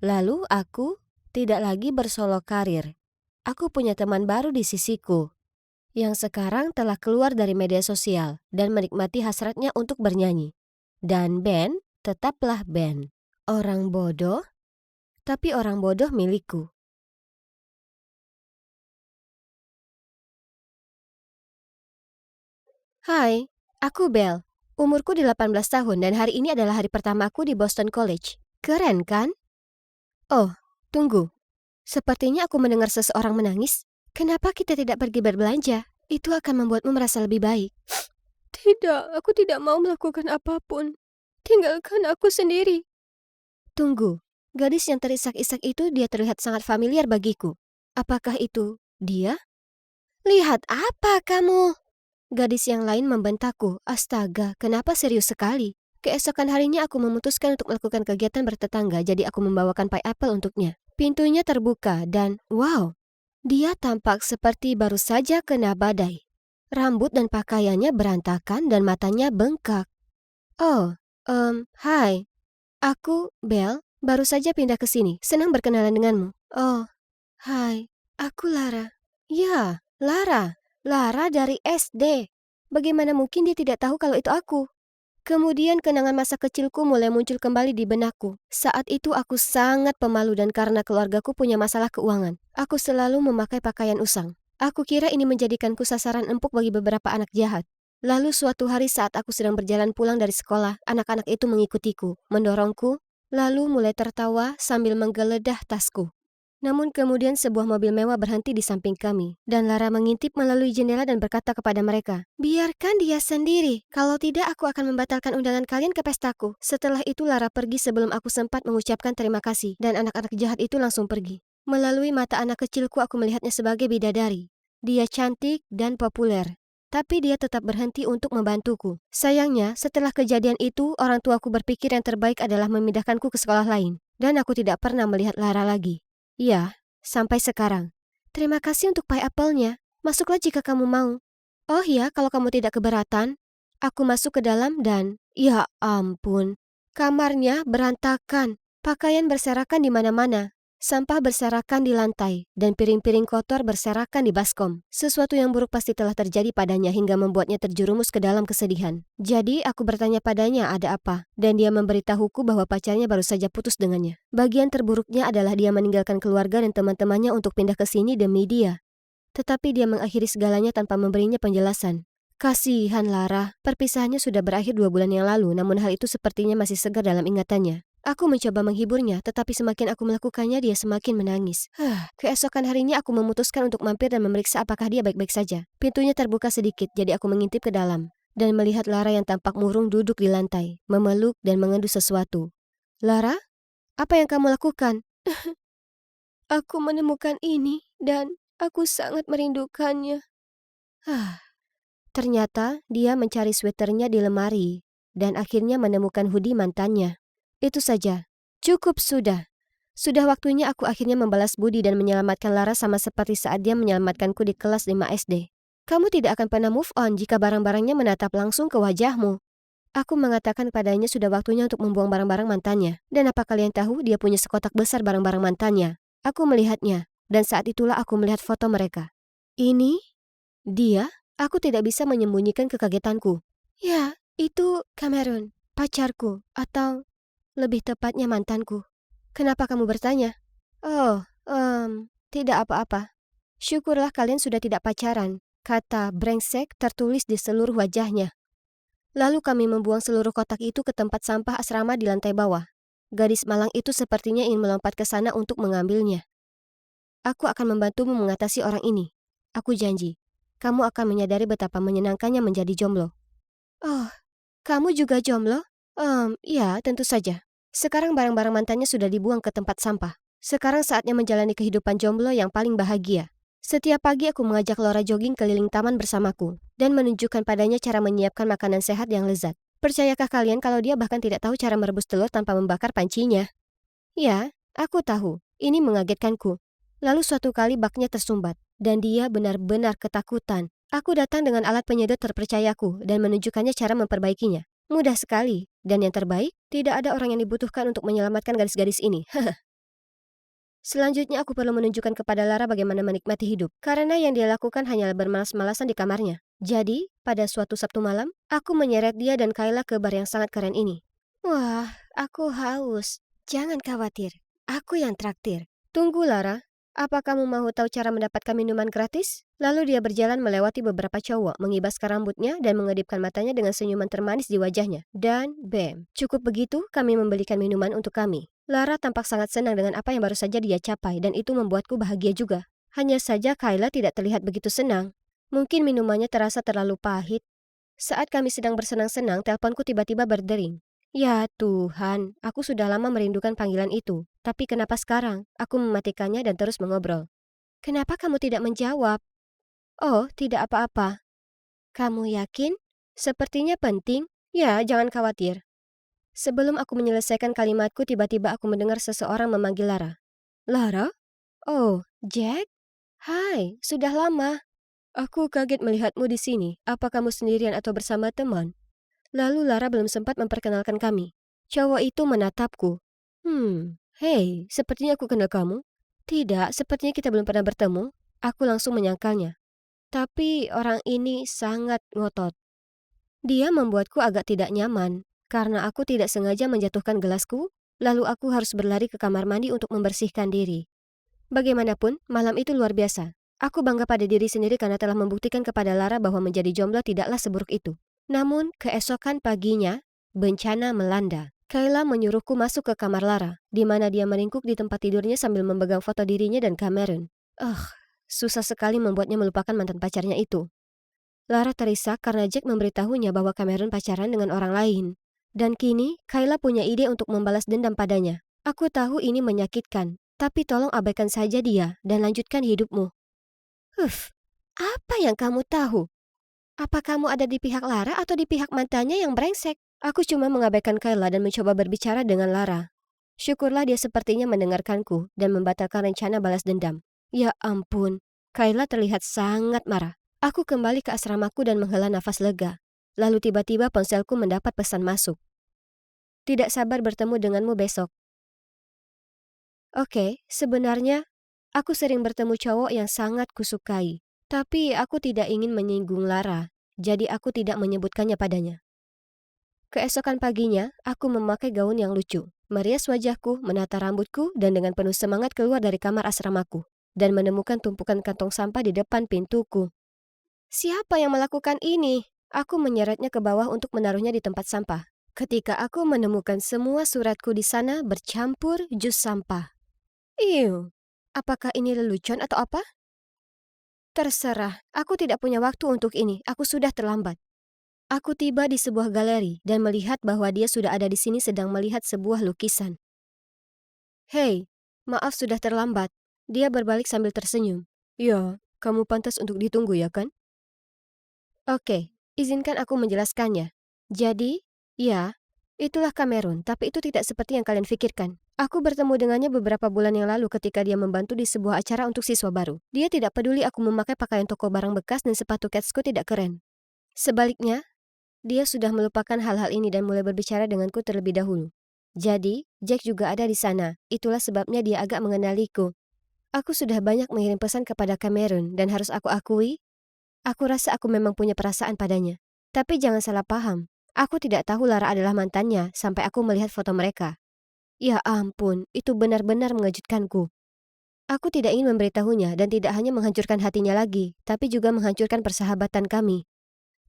Lalu aku tidak lagi bersolo karir. Aku punya teman baru di sisiku, yang sekarang telah keluar dari media sosial dan menikmati hasratnya untuk bernyanyi. Dan band tetaplah band. Orang bodoh, tapi orang bodoh milikku. Hai, aku Belle. Umurku 18 tahun dan hari ini adalah hari pertamaku di Boston College. Keren kan? Oh, tunggu. Sepertinya aku mendengar seseorang menangis. Kenapa kita tidak pergi berbelanja? Itu akan membuatmu merasa lebih baik. Tidak, aku tidak mau melakukan apapun. Tinggalkan aku sendiri. Tunggu, gadis yang terisak-isak itu dia terlihat sangat familiar bagiku. Apakah itu dia? Lihat apa kamu? Gadis yang lain membentakku. Astaga, kenapa serius sekali? Keesokan harinya aku memutuskan untuk melakukan kegiatan bertetangga, jadi aku membawakan pie apple untuknya. Pintunya terbuka dan, wow, dia tampak seperti baru saja kena badai. Rambut dan pakaiannya berantakan dan matanya bengkak. Oh, hai. Aku, Belle, baru saja pindah ke sini. Senang berkenalan denganmu. Oh, hai. Aku Lara. Ya, Lara. Lara dari SD. Bagaimana mungkin dia tidak tahu kalau itu aku? Kemudian kenangan masa kecilku mulai muncul kembali di benakku. Saat itu aku sangat pemalu dan karena keluargaku punya masalah keuangan, aku selalu memakai pakaian usang. Aku kira ini menjadikanku sasaran empuk bagi beberapa anak jahat. Lalu suatu hari saat aku sedang berjalan pulang dari sekolah, anak-anak itu mengikutiku, mendorongku, lalu mulai tertawa sambil menggeledah tasku. Namun kemudian sebuah mobil mewah berhenti di samping kami, dan Lara mengintip melalui jendela dan berkata kepada mereka, "Biarkan dia sendiri, kalau tidak aku akan membatalkan undangan kalian ke pestaku." Setelah itu Lara pergi sebelum aku sempat mengucapkan terima kasih, dan anak-anak jahat itu langsung pergi. Melalui mata anak kecilku aku melihatnya sebagai bidadari. Dia cantik dan populer, tapi dia tetap berhenti untuk membantuku. Sayangnya, setelah kejadian itu, orang tuaku berpikir yang terbaik adalah memindahkanku ke sekolah lain, dan aku tidak pernah melihat Lara lagi. Ya, sampai sekarang. Terima kasih untuk pie apple-nya. Masuklah jika kamu mau. Oh ya, kalau kamu tidak keberatan. Aku masuk ke dalam dan, ya ampun, kamarnya berantakan. Pakaian berserakan di mana-mana. Sampah berserakan di lantai, dan piring-piring kotor berserakan di baskom. Sesuatu yang buruk pasti telah terjadi padanya hingga membuatnya terjerumus ke dalam kesedihan. Jadi aku bertanya padanya ada apa, dan dia memberitahuku bahwa pacarnya baru saja putus dengannya. Bagian terburuknya adalah dia meninggalkan keluarga dan teman-temannya untuk pindah ke sini demi dia. Tetapi dia mengakhiri segalanya tanpa memberinya penjelasan. Kasihan Lara, perpisahannya sudah berakhir 2 bulan yang lalu, namun hal itu sepertinya masih segar dalam ingatannya. Aku mencoba menghiburnya, tetapi semakin aku melakukannya, dia semakin menangis. Keesokan harinya aku memutuskan untuk mampir dan memeriksa apakah dia baik-baik saja. Pintunya terbuka sedikit, jadi aku mengintip ke dalam. Dan melihat Lara yang tampak murung duduk di lantai, memeluk dan mengendu sesuatu. Lara, apa yang kamu lakukan? Aku menemukan ini, dan aku sangat merindukannya. Ternyata dia mencari sweaternya di lemari, dan akhirnya menemukan hoodie mantannya. Itu saja. Cukup sudah. Sudah waktunya aku akhirnya membalas budi dan menyelamatkan Lara sama seperti saat dia menyelamatkanku di kelas 5 SD. Kamu tidak akan pernah move on jika barang-barangnya menatap langsung ke wajahmu. Aku mengatakan padanya sudah waktunya untuk membuang barang-barang mantannya. Dan apa kalian tahu, dia punya sekotak besar barang-barang mantannya. Aku melihatnya, dan saat itulah aku melihat foto mereka. Ini? Dia? Aku tidak bisa menyembunyikan kekagetanku. Ya, itu Cameron, pacarku, atau lebih tepatnya mantanku. Kenapa kamu bertanya? Oh, tidak apa-apa. Syukurlah kalian sudah tidak pacaran. Kata brengsek tertulis di seluruh wajahnya. Lalu kami membuang seluruh kotak itu ke tempat sampah asrama di lantai bawah. Gadis malang itu sepertinya ingin melompat ke sana untuk mengambilnya. Aku akan membantumu mengatasi orang ini. Aku janji. Kamu akan menyadari betapa menyenangkannya menjadi jomblo. Oh, kamu juga jomblo? Ya, tentu saja. Sekarang barang-barang mantannya sudah dibuang ke tempat sampah. Sekarang saatnya menjalani kehidupan jomblo yang paling bahagia. Setiap pagi aku mengajak Laura jogging keliling taman bersamaku dan menunjukkan padanya cara menyiapkan makanan sehat yang lezat. Percayakah kalian kalau dia bahkan tidak tahu cara merebus telur tanpa membakar pancinya? Ya, aku tahu. Ini mengagetkanku. Lalu suatu kali baknya tersumbat, dan dia benar-benar ketakutan. Aku datang dengan alat penyedot terpercayaku dan menunjukkannya cara memperbaikinya. Mudah sekali, dan yang terbaik, tidak ada orang yang dibutuhkan untuk menyelamatkan gadis-gadis ini. Selanjutnya aku perlu menunjukkan kepada Lara bagaimana menikmati hidup, karena yang dia lakukan hanyalah bermalas-malasan di kamarnya. Jadi, pada suatu Sabtu malam, aku menyeret dia dan Kayla ke bar yang sangat keren ini. Wah, aku haus. Jangan khawatir, aku yang traktir. Tunggu Lara, apa kamu mau tahu cara mendapatkan minuman gratis? Lalu dia berjalan melewati beberapa cowok, mengibaskan rambutnya dan mengedipkan matanya dengan senyuman termanis di wajahnya. Dan bam, cukup begitu kami membelikan minuman untuk kami. Lara tampak sangat senang dengan apa yang baru saja dia capai dan itu membuatku bahagia juga. Hanya saja Kayla tidak terlihat begitu senang. Mungkin minumannya terasa terlalu pahit. Saat kami sedang bersenang-senang, teleponku tiba-tiba berdering. Ya Tuhan, aku sudah lama merindukan panggilan itu. Tapi kenapa sekarang? Aku mematikannya dan terus mengobrol. Kenapa kamu tidak menjawab? Oh, tidak apa-apa. Kamu yakin? Sepertinya penting. Ya, jangan khawatir. Sebelum aku menyelesaikan kalimatku, tiba-tiba aku mendengar seseorang memanggil Lara. Lara? Oh, Jack? Hai, sudah lama. Aku kaget melihatmu di sini. Apa kamu sendirian atau bersama teman? Lalu Lara belum sempat memperkenalkan kami. Cowok itu menatapku. Hei, sepertinya aku kenal kamu. Tidak, sepertinya kita belum pernah bertemu. Aku langsung menyangkalnya. Tapi orang ini sangat ngotot. Dia membuatku agak tidak nyaman, karena aku tidak sengaja menjatuhkan gelasku, lalu aku harus berlari ke kamar mandi untuk membersihkan diri. Bagaimanapun, malam itu luar biasa. Aku bangga pada diri sendiri karena telah membuktikan kepada Lara bahwa menjadi jomblo tidaklah seburuk itu. Namun, keesokan paginya, bencana melanda. Kayla menyuruhku masuk ke kamar Lara, di mana dia meringkuk di tempat tidurnya sambil memegang foto dirinya dan Cameron. Susah sekali membuatnya melupakan mantan pacarnya itu. Lara terisak karena Jack memberitahunya bahwa Cameron pacaran dengan orang lain. Dan kini, Kayla punya ide untuk membalas dendam padanya. Aku tahu ini menyakitkan, tapi tolong abaikan saja dia dan lanjutkan hidupmu. Apa yang kamu tahu? Apa kamu ada di pihak Lara atau di pihak mantannya yang brengsek? Aku cuma mengabaikan Kayla dan mencoba berbicara dengan Lara. Syukurlah dia sepertinya mendengarkanku dan membatalkan rencana balas dendam. Ya ampun, Kayla terlihat sangat marah. Aku kembali ke asramaku dan menghela nafas lega. Lalu tiba-tiba ponselku mendapat pesan masuk. Tidak sabar bertemu denganmu besok. Oke, sebenarnya aku sering bertemu cowok yang sangat kusukai. Tapi aku tidak ingin menyinggung Lara, jadi aku tidak menyebutkannya padanya. Keesokan paginya, aku memakai gaun yang lucu, merias wajahku, menata rambutku, dan dengan penuh semangat keluar dari kamar asramaku, dan menemukan tumpukan kantong sampah di depan pintuku. Siapa yang melakukan ini? Aku menyeretnya ke bawah untuk menaruhnya di tempat sampah. Ketika aku menemukan semua suratku di sana bercampur jus sampah. Iu, apakah ini lelucon atau apa? Terserah, aku tidak punya waktu untuk ini, aku sudah terlambat. Aku tiba di sebuah galeri dan melihat bahwa dia sudah ada di sini sedang melihat sebuah lukisan. Hei, maaf sudah terlambat. Dia berbalik sambil tersenyum. Ya, kamu pantas untuk ditunggu ya kan? Oke, izinkan aku menjelaskannya. Jadi, ya, itulah Cameron, tapi itu tidak seperti yang kalian pikirkan. Aku bertemu dengannya beberapa bulan yang lalu ketika dia membantu di sebuah acara untuk siswa baru. Dia tidak peduli aku memakai pakaian toko barang bekas dan sepatu Ketsku tidak keren. Sebaliknya, dia sudah melupakan hal-hal ini dan mulai berbicara denganku terlebih dahulu. Jadi, Jack juga ada di sana. Itulah sebabnya dia agak mengenaliku. Aku sudah banyak mengirim pesan kepada Cameron dan harus aku akui, aku rasa aku memang punya perasaan padanya. Tapi jangan salah paham. Aku tidak tahu Lara adalah mantannya sampai aku melihat foto mereka. Ya ampun, itu benar-benar mengejutkanku. Aku tidak ingin memberitahunya dan tidak hanya menghancurkan hatinya lagi, tapi juga menghancurkan persahabatan kami.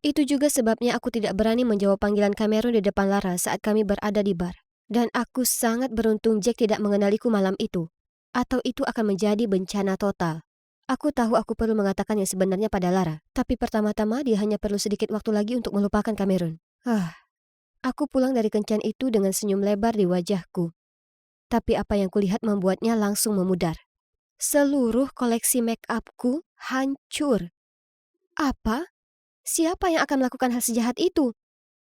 Itu juga sebabnya aku tidak berani menjawab panggilan Cameron di depan Lara saat kami berada di bar. Dan aku sangat beruntung Jack tidak mengenaliku malam itu. Atau itu akan menjadi bencana total. Aku tahu aku perlu mengatakan yang sebenarnya pada Lara, tapi pertama-tama dia hanya perlu sedikit waktu lagi untuk melupakan Cameron. Aku pulang dari kencan itu dengan senyum lebar di wajahku. Tapi apa yang kulihat membuatnya langsung memudar. Seluruh koleksi make upku hancur. Apa? Siapa yang akan melakukan hal sejahat itu?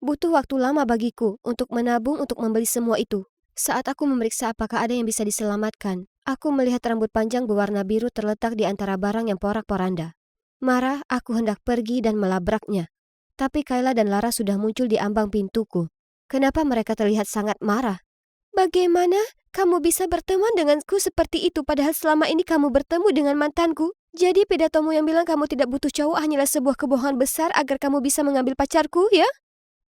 Butuh waktu lama bagiku untuk menabung untuk membeli semua itu. Saat aku memeriksa apakah ada yang bisa diselamatkan, aku melihat rambut panjang berwarna biru terletak di antara barang yang porak-poranda. Marah, aku hendak pergi dan melabraknya. Tapi Kayla dan Lara sudah muncul di ambang pintuku. Kenapa mereka terlihat sangat marah? Bagaimana kamu bisa berteman denganku seperti itu padahal selama ini kamu bertemu dengan mantanku? Jadi pidatomu yang bilang kamu tidak butuh cowok hanyalah sebuah kebohongan besar agar kamu bisa mengambil pacarku, ya?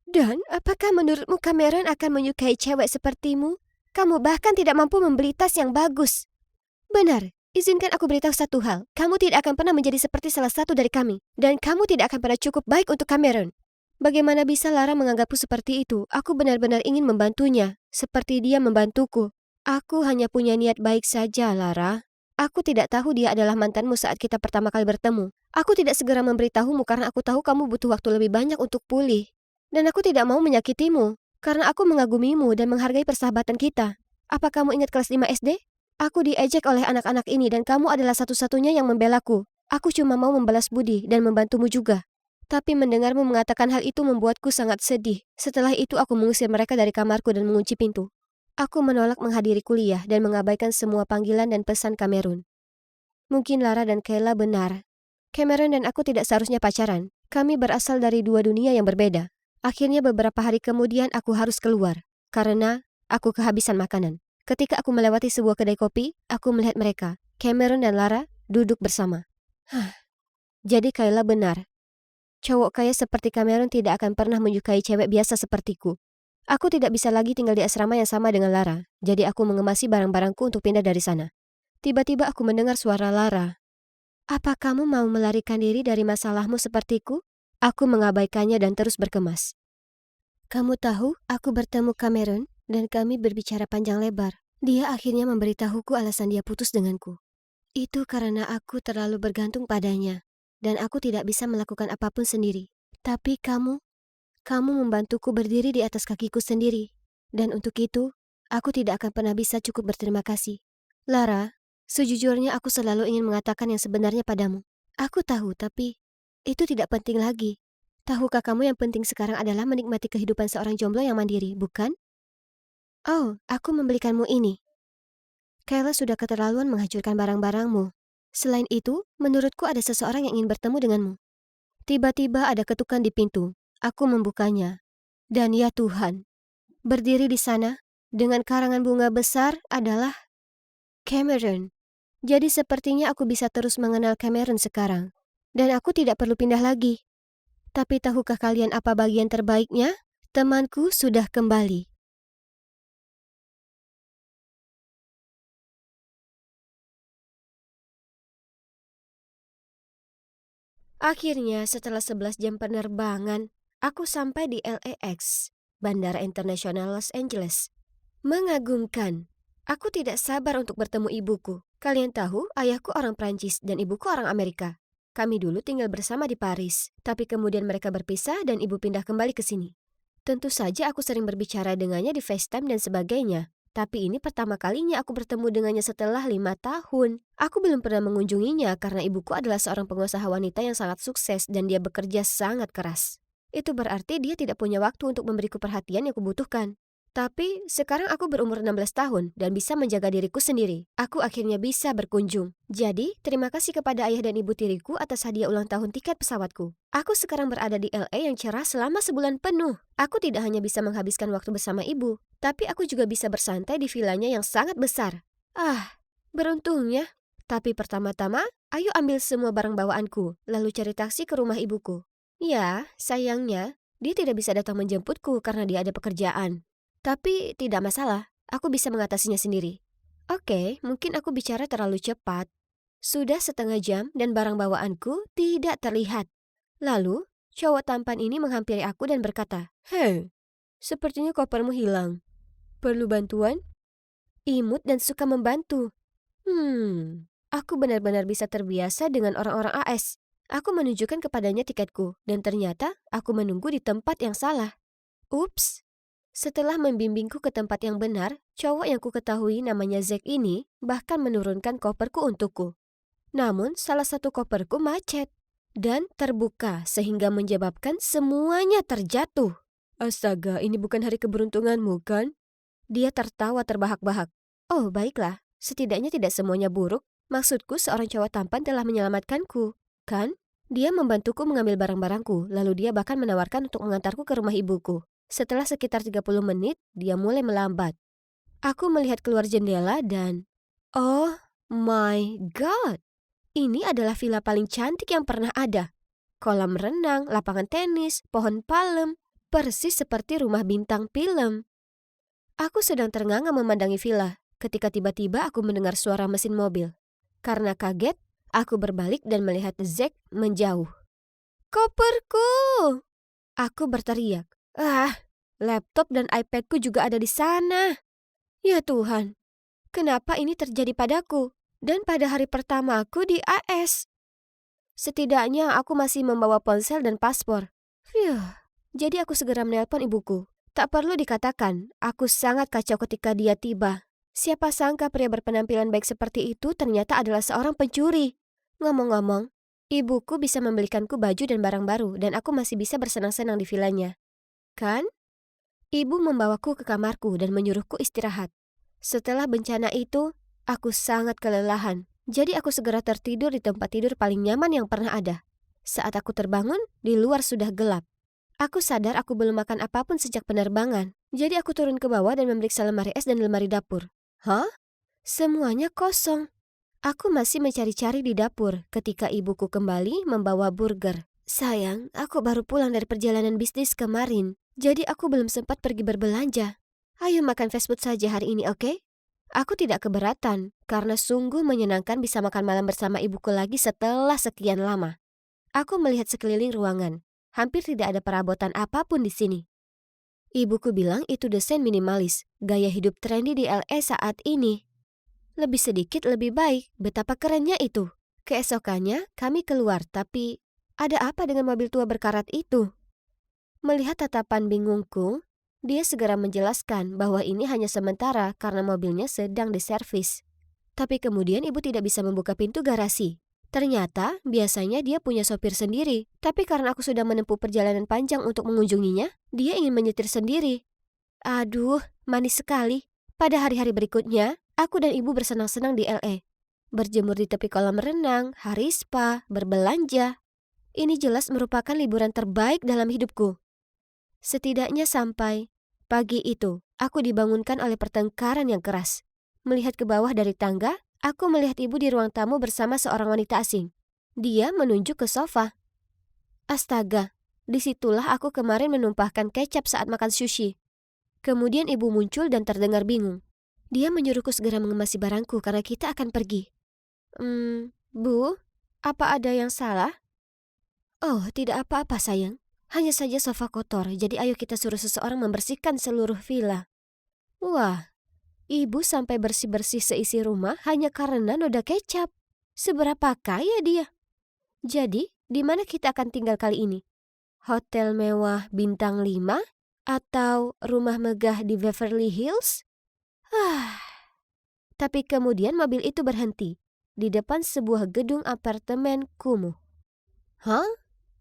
Dan apakah menurutmu Cameron akan menyukai cewek sepertimu? Kamu bahkan tidak mampu membeli tas yang bagus. Benar, izinkan aku beritahu satu hal. Kamu tidak akan pernah menjadi seperti salah satu dari kami. Dan kamu tidak akan pernah cukup baik untuk Cameron. Bagaimana bisa Lara menganggapku seperti itu? Aku benar-benar ingin membantunya, seperti dia membantuku. Aku hanya punya niat baik saja, Lara. Aku tidak tahu dia adalah mantanmu saat kita pertama kali bertemu. Aku tidak segera memberitahumu karena aku tahu kamu butuh waktu lebih banyak untuk pulih. Dan aku tidak mau menyakitimu, karena aku mengagumimu dan menghargai persahabatan kita. Apa kamu ingat kelas 5 SD? Aku diejek oleh anak-anak ini dan kamu adalah satu-satunya yang membelaku. Aku cuma mau membalas budi dan membantumu juga. Tapi mendengarmu mengatakan hal itu membuatku sangat sedih. Setelah itu aku mengusir mereka dari kamarku dan mengunci pintu. Aku menolak menghadiri kuliah dan mengabaikan semua panggilan dan pesan Cameron. Mungkin Lara dan Kayla benar. Cameron dan aku tidak seharusnya pacaran. Kami berasal dari dua dunia yang berbeda. Akhirnya beberapa hari kemudian aku harus keluar. Karena aku kehabisan makanan. Ketika aku melewati sebuah kedai kopi, aku melihat mereka, Cameron dan Lara, duduk bersama. Jadi Kayla benar. Cowok kaya seperti Cameron tidak akan pernah menyukai cewek biasa sepertiku. Aku tidak bisa lagi tinggal di asrama yang sama dengan Lara, jadi aku mengemasi barang-barangku untuk pindah dari sana. Tiba-tiba aku mendengar suara Lara. Apa kamu mau melarikan diri dari masalahmu sepertiku? Aku mengabaikannya dan terus berkemas. Kamu tahu, aku bertemu Cameron dan kami berbicara panjang lebar. Dia akhirnya memberitahuku alasan dia putus denganku. Itu karena aku terlalu bergantung padanya. Dan aku tidak bisa melakukan apapun sendiri. Tapi kamu membantuku berdiri di atas kakiku sendiri. Dan untuk itu, aku tidak akan pernah bisa cukup berterima kasih. Lara, sejujurnya aku selalu ingin mengatakan yang sebenarnya padamu. Aku tahu, tapi itu tidak penting lagi. Tahukah kamu yang penting sekarang adalah menikmati kehidupan seorang jomblo yang mandiri, bukan? Oh, aku membelikanmu ini. Kayla sudah keterlaluan menghancurkan barang-barangmu. Selain itu, menurutku ada seseorang yang ingin bertemu denganmu. Tiba-tiba ada ketukan di pintu. Aku membukanya. Dan ya Tuhan, berdiri di sana, dengan karangan bunga besar adalah Cameron. Jadi sepertinya aku bisa terus mengenal Cameron sekarang. Dan aku tidak perlu pindah lagi. Tapi tahukah kalian apa bagian terbaiknya? Temanku sudah kembali. Akhirnya setelah 11 jam penerbangan, aku sampai di LAX, Bandara Internasional Los Angeles. Mengagumkan. Aku tidak sabar untuk bertemu ibuku. Kalian tahu, ayahku orang Prancis dan ibuku orang Amerika. Kami dulu tinggal bersama di Paris, tapi kemudian mereka berpisah dan ibu pindah kembali ke sini. Tentu saja aku sering berbicara dengannya di FaceTime dan sebagainya. Tapi ini pertama kalinya aku bertemu dengannya setelah 5 tahun. Aku belum pernah mengunjunginya karena ibuku adalah seorang pengusaha wanita yang sangat sukses dan dia bekerja sangat keras. Itu berarti dia tidak punya waktu untuk memberiku perhatian yang kubutuhkan. Tapi sekarang aku berumur 16 tahun dan bisa menjaga diriku sendiri. Aku akhirnya bisa berkunjung. Jadi, terima kasih kepada ayah dan ibu tiriku atas hadiah ulang tahun tiket pesawatku. Aku sekarang berada di LA yang cerah selama sebulan penuh. Aku tidak hanya bisa menghabiskan waktu bersama ibu, tapi aku juga bisa bersantai di vilanya yang sangat besar. Beruntungnya. Tapi pertama-tama, ayo ambil semua barang bawaanku, lalu cari taksi ke rumah ibuku. Ya, sayangnya, dia tidak bisa datang menjemputku karena dia ada pekerjaan. Tapi tidak masalah, Aku bisa mengatasinya sendiri. Oke, mungkin aku bicara terlalu cepat. Sudah setengah jam dan barang bawaanku tidak terlihat. Lalu, cowok tampan ini menghampiri aku dan berkata, "Hei, sepertinya kopermu hilang. Perlu bantuan?" Imut dan suka membantu. Aku benar-benar bisa terbiasa dengan orang-orang AS. Aku menunjukkan kepadanya tiketku, dan ternyata aku menunggu di tempat yang salah. Ups. Setelah membimbingku ke tempat yang benar, cowok yang ku ketahui namanya Zack ini bahkan menurunkan koperku untukku. Namun, salah satu koperku macet dan terbuka sehingga menyebabkan semuanya terjatuh. Astaga, ini bukan hari keberuntunganmu, kan? Dia tertawa terbahak-bahak. Oh, baiklah. Setidaknya tidak semuanya buruk. Maksudku, seorang cowok tampan telah menyelamatkanku, kan? Dia membantuku mengambil barang-barangku, lalu dia bahkan menawarkan untuk mengantarku ke rumah ibuku. Setelah sekitar 30 menit, dia mulai melambat. Aku melihat keluar jendela dan... Oh my God! Ini adalah villa paling cantik yang pernah ada. Kolam renang, lapangan tenis, pohon palem, persis seperti rumah bintang film. Aku sedang ternganga memandangi villa, ketika tiba-tiba aku mendengar suara mesin mobil. Karena kaget, aku berbalik dan melihat Zack menjauh. Koperku! Aku berteriak. Laptop dan iPadku juga ada di sana. Ya Tuhan, kenapa ini terjadi padaku? Dan pada hari pertamaku di AS. Setidaknya aku masih membawa ponsel dan paspor. Jadi aku segera menelpon ibuku. Tak perlu dikatakan, aku sangat kacau ketika dia tiba. Siapa sangka pria berpenampilan baik seperti itu ternyata adalah seorang pencuri. Ngomong-ngomong, ibuku bisa membelikanku baju dan barang baru dan aku masih bisa bersenang-senang di villanya. Kan? Ibu membawaku ke kamarku dan menyuruhku istirahat. Setelah bencana itu, aku sangat kelelahan. Jadi aku segera tertidur di tempat tidur paling nyaman yang pernah ada. Saat aku terbangun, di luar sudah gelap. Aku sadar aku belum makan apapun sejak penerbangan. Jadi aku turun ke bawah dan memeriksa lemari es dan lemari dapur. Semuanya kosong. Aku masih mencari-cari di dapur ketika ibuku kembali membawa burger. Sayang, aku baru pulang dari perjalanan bisnis kemarin. Jadi aku belum sempat pergi berbelanja. Ayo makan fast food saja hari ini, oke? Aku tidak keberatan karena sungguh menyenangkan bisa makan malam bersama ibuku lagi setelah sekian lama. Aku melihat sekeliling ruangan. Hampir tidak ada perabotan apapun di sini. Ibuku bilang itu desain minimalis, gaya hidup trendy di LA saat ini. Lebih sedikit lebih baik, betapa kerennya itu. Keesokannya kami keluar, tapi ada apa dengan mobil tua berkarat itu? Melihat tatapan bingungku, dia segera menjelaskan bahwa ini hanya sementara karena mobilnya sedang diservis. Tapi kemudian ibu tidak bisa membuka pintu garasi. Ternyata biasanya dia punya sopir sendiri, tapi karena aku sudah menempuh perjalanan panjang untuk mengunjunginya, dia ingin menyetir sendiri. Aduh, manis sekali. Pada hari-hari berikutnya, aku dan ibu bersenang-senang di LA. Berjemur di tepi kolam renang, hari spa, berbelanja. Ini jelas merupakan liburan terbaik dalam hidupku. Setidaknya sampai pagi itu, aku dibangunkan oleh pertengkaran yang keras. Melihat ke bawah dari tangga, aku melihat ibu di ruang tamu bersama seorang wanita asing. Dia menunjuk ke sofa. Astaga, disitulah aku kemarin menumpahkan kecap saat makan sushi. Kemudian ibu muncul dan terdengar bingung. Dia menyuruhku segera mengemasi barangku karena kita akan pergi. Bu, apa ada yang salah? Oh, tidak apa-apa sayang. Hanya saja sofa kotor, jadi ayo kita suruh seseorang membersihkan seluruh villa. Wah. Ibu sampai bersih-bersih seisi rumah hanya karena noda kecap. Seberapa kaya dia? Jadi, di mana kita akan tinggal kali ini? Hotel mewah bintang 5? Atau rumah megah di Beverly Hills? Tapi kemudian mobil itu berhenti di depan sebuah gedung apartemen kumuh.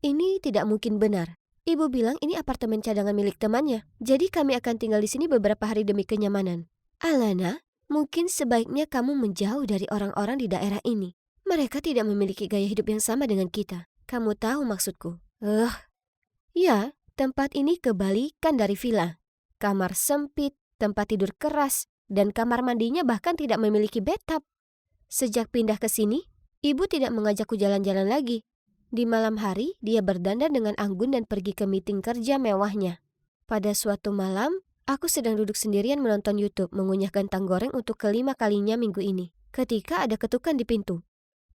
Ini tidak mungkin benar. Ibu bilang ini apartemen cadangan milik temannya. Jadi kami akan tinggal di sini beberapa hari demi kenyamanan. Alana, mungkin sebaiknya kamu menjauh dari orang-orang di daerah ini. Mereka tidak memiliki gaya hidup yang sama dengan kita. Kamu tahu maksudku. Ya, tempat ini kebalikan dari villa. Kamar sempit, tempat tidur keras, dan kamar mandinya bahkan tidak memiliki bathtub. Sejak pindah ke sini, ibu tidak mengajakku jalan-jalan lagi. Di malam hari, dia berdandan dengan anggun dan pergi ke meeting kerja mewahnya. Pada suatu malam, Aku sedang duduk sendirian menonton YouTube mengunyah kentang goreng untuk kelima kalinya minggu ini. Ketika ada ketukan di pintu.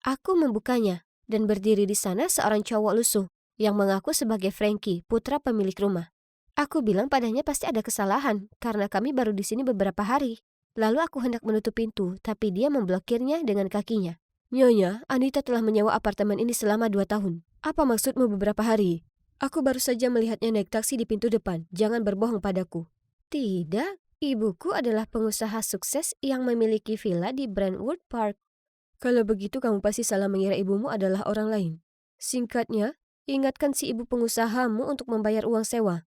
Aku membukanya, dan berdiri di sana seorang cowok lusuh yang mengaku sebagai Frankie, putra pemilik rumah. Aku bilang padanya pasti ada kesalahan karena kami baru di sini beberapa hari. Lalu aku hendak menutup pintu, tapi dia memblokirnya dengan kakinya. Nyonya, Anita telah menyewa apartemen ini selama 2 tahun. Apa maksudmu beberapa hari? Aku baru saja melihatnya naik taksi di pintu depan. Jangan berbohong padaku. Tidak, ibuku adalah pengusaha sukses yang memiliki villa di Brentwood Park. Kalau begitu kamu pasti salah mengira ibumu adalah orang lain. Singkatnya, ingatkan si ibu pengusahamu untuk membayar uang sewa.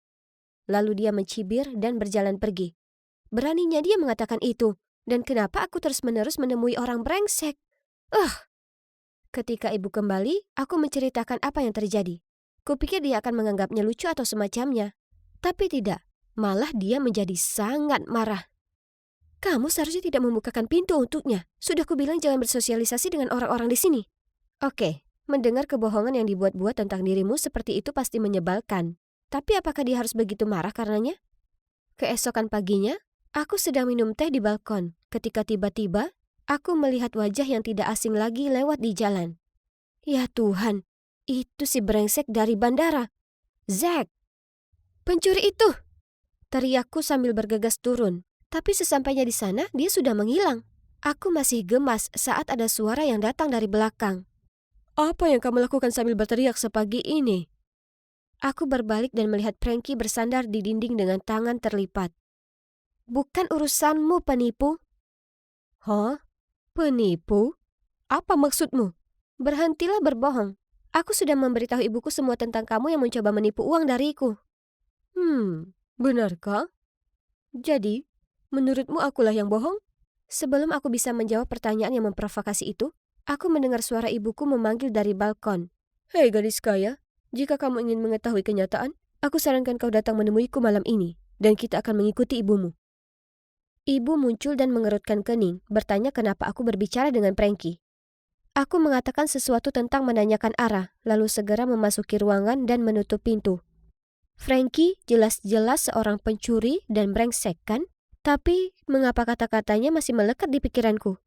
Lalu dia mencibir dan berjalan pergi. Beraninya dia mengatakan itu. Dan kenapa aku terus-menerus menemui orang brengsek? Ketika ibu kembali, aku menceritakan apa yang terjadi. Kupikir dia akan menganggapnya lucu atau semacamnya. Tapi tidak. Malah dia menjadi sangat marah. Kamu seharusnya tidak membukakan pintu untuknya. Sudah kubilang jangan bersosialisasi dengan orang-orang di sini. Oke, mendengar kebohongan yang dibuat-buat tentang dirimu seperti itu pasti menyebalkan. Tapi apakah dia harus begitu marah karenanya? Keesokan paginya, aku sedang minum teh di balkon. Ketika tiba-tiba, aku melihat wajah yang tidak asing lagi lewat di jalan. Ya Tuhan, itu si brengsek dari bandara. Zack! Pencuri itu! Teriakku sambil bergegas turun. Tapi sesampainya di sana, dia sudah menghilang. Aku masih gemas saat ada suara yang datang dari belakang. Apa yang kamu lakukan sambil berteriak sepagi ini? Aku berbalik dan melihat Frankie bersandar di dinding dengan tangan terlipat. Bukan urusanmu, penipu. Hah? Penipu? Apa maksudmu? Berhentilah berbohong. Aku sudah memberitahu ibuku semua tentang kamu yang mencoba menipu uang dariku. Benarkah? Jadi, menurutmu akulah yang bohong? Sebelum aku bisa menjawab pertanyaan yang memprovokasi itu, aku mendengar suara ibuku memanggil dari balkon. Hei gadis kaya, jika kamu ingin mengetahui kenyataan, aku sarankan kau datang menemuiku malam ini, dan kita akan mengikuti ibumu. Ibu muncul dan mengerutkan kening, bertanya kenapa aku berbicara dengan Frankie. Aku mengatakan sesuatu tentang menanyakan arah, lalu segera memasuki ruangan dan menutup pintu. Frankie jelas-jelas seorang pencuri dan brengsek kan? Tapi mengapa kata-katanya masih melekat di pikiranku?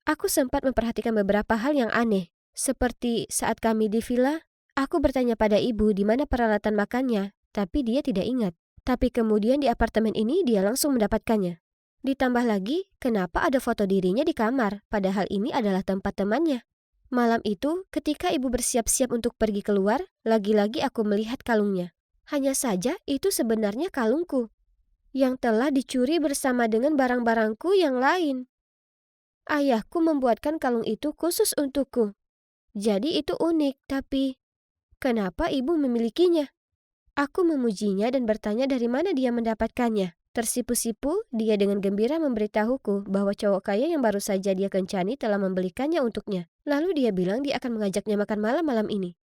Aku sempat memperhatikan beberapa hal yang aneh, seperti saat kami di villa, aku bertanya pada ibu di mana peralatan makannya, tapi dia tidak ingat. Tapi kemudian di apartemen ini dia langsung mendapatkannya. Ditambah lagi, kenapa ada foto dirinya di kamar, padahal ini adalah tempat temannya. Malam itu, ketika ibu bersiap-siap untuk pergi keluar, lagi-lagi aku melihat kalungnya. Hanya saja itu sebenarnya kalungku, yang telah dicuri bersama dengan barang-barangku yang lain. Ayahku membuatkan kalung itu khusus untukku. Jadi itu unik, tapi kenapa ibu memilikinya? Aku memujinya dan bertanya dari mana dia mendapatkannya. Tersipu-sipu, dia dengan gembira memberitahuku bahwa cowok kaya yang baru saja dia kencani telah membelikannya untuknya. Lalu dia bilang dia akan mengajaknya makan malam malam ini.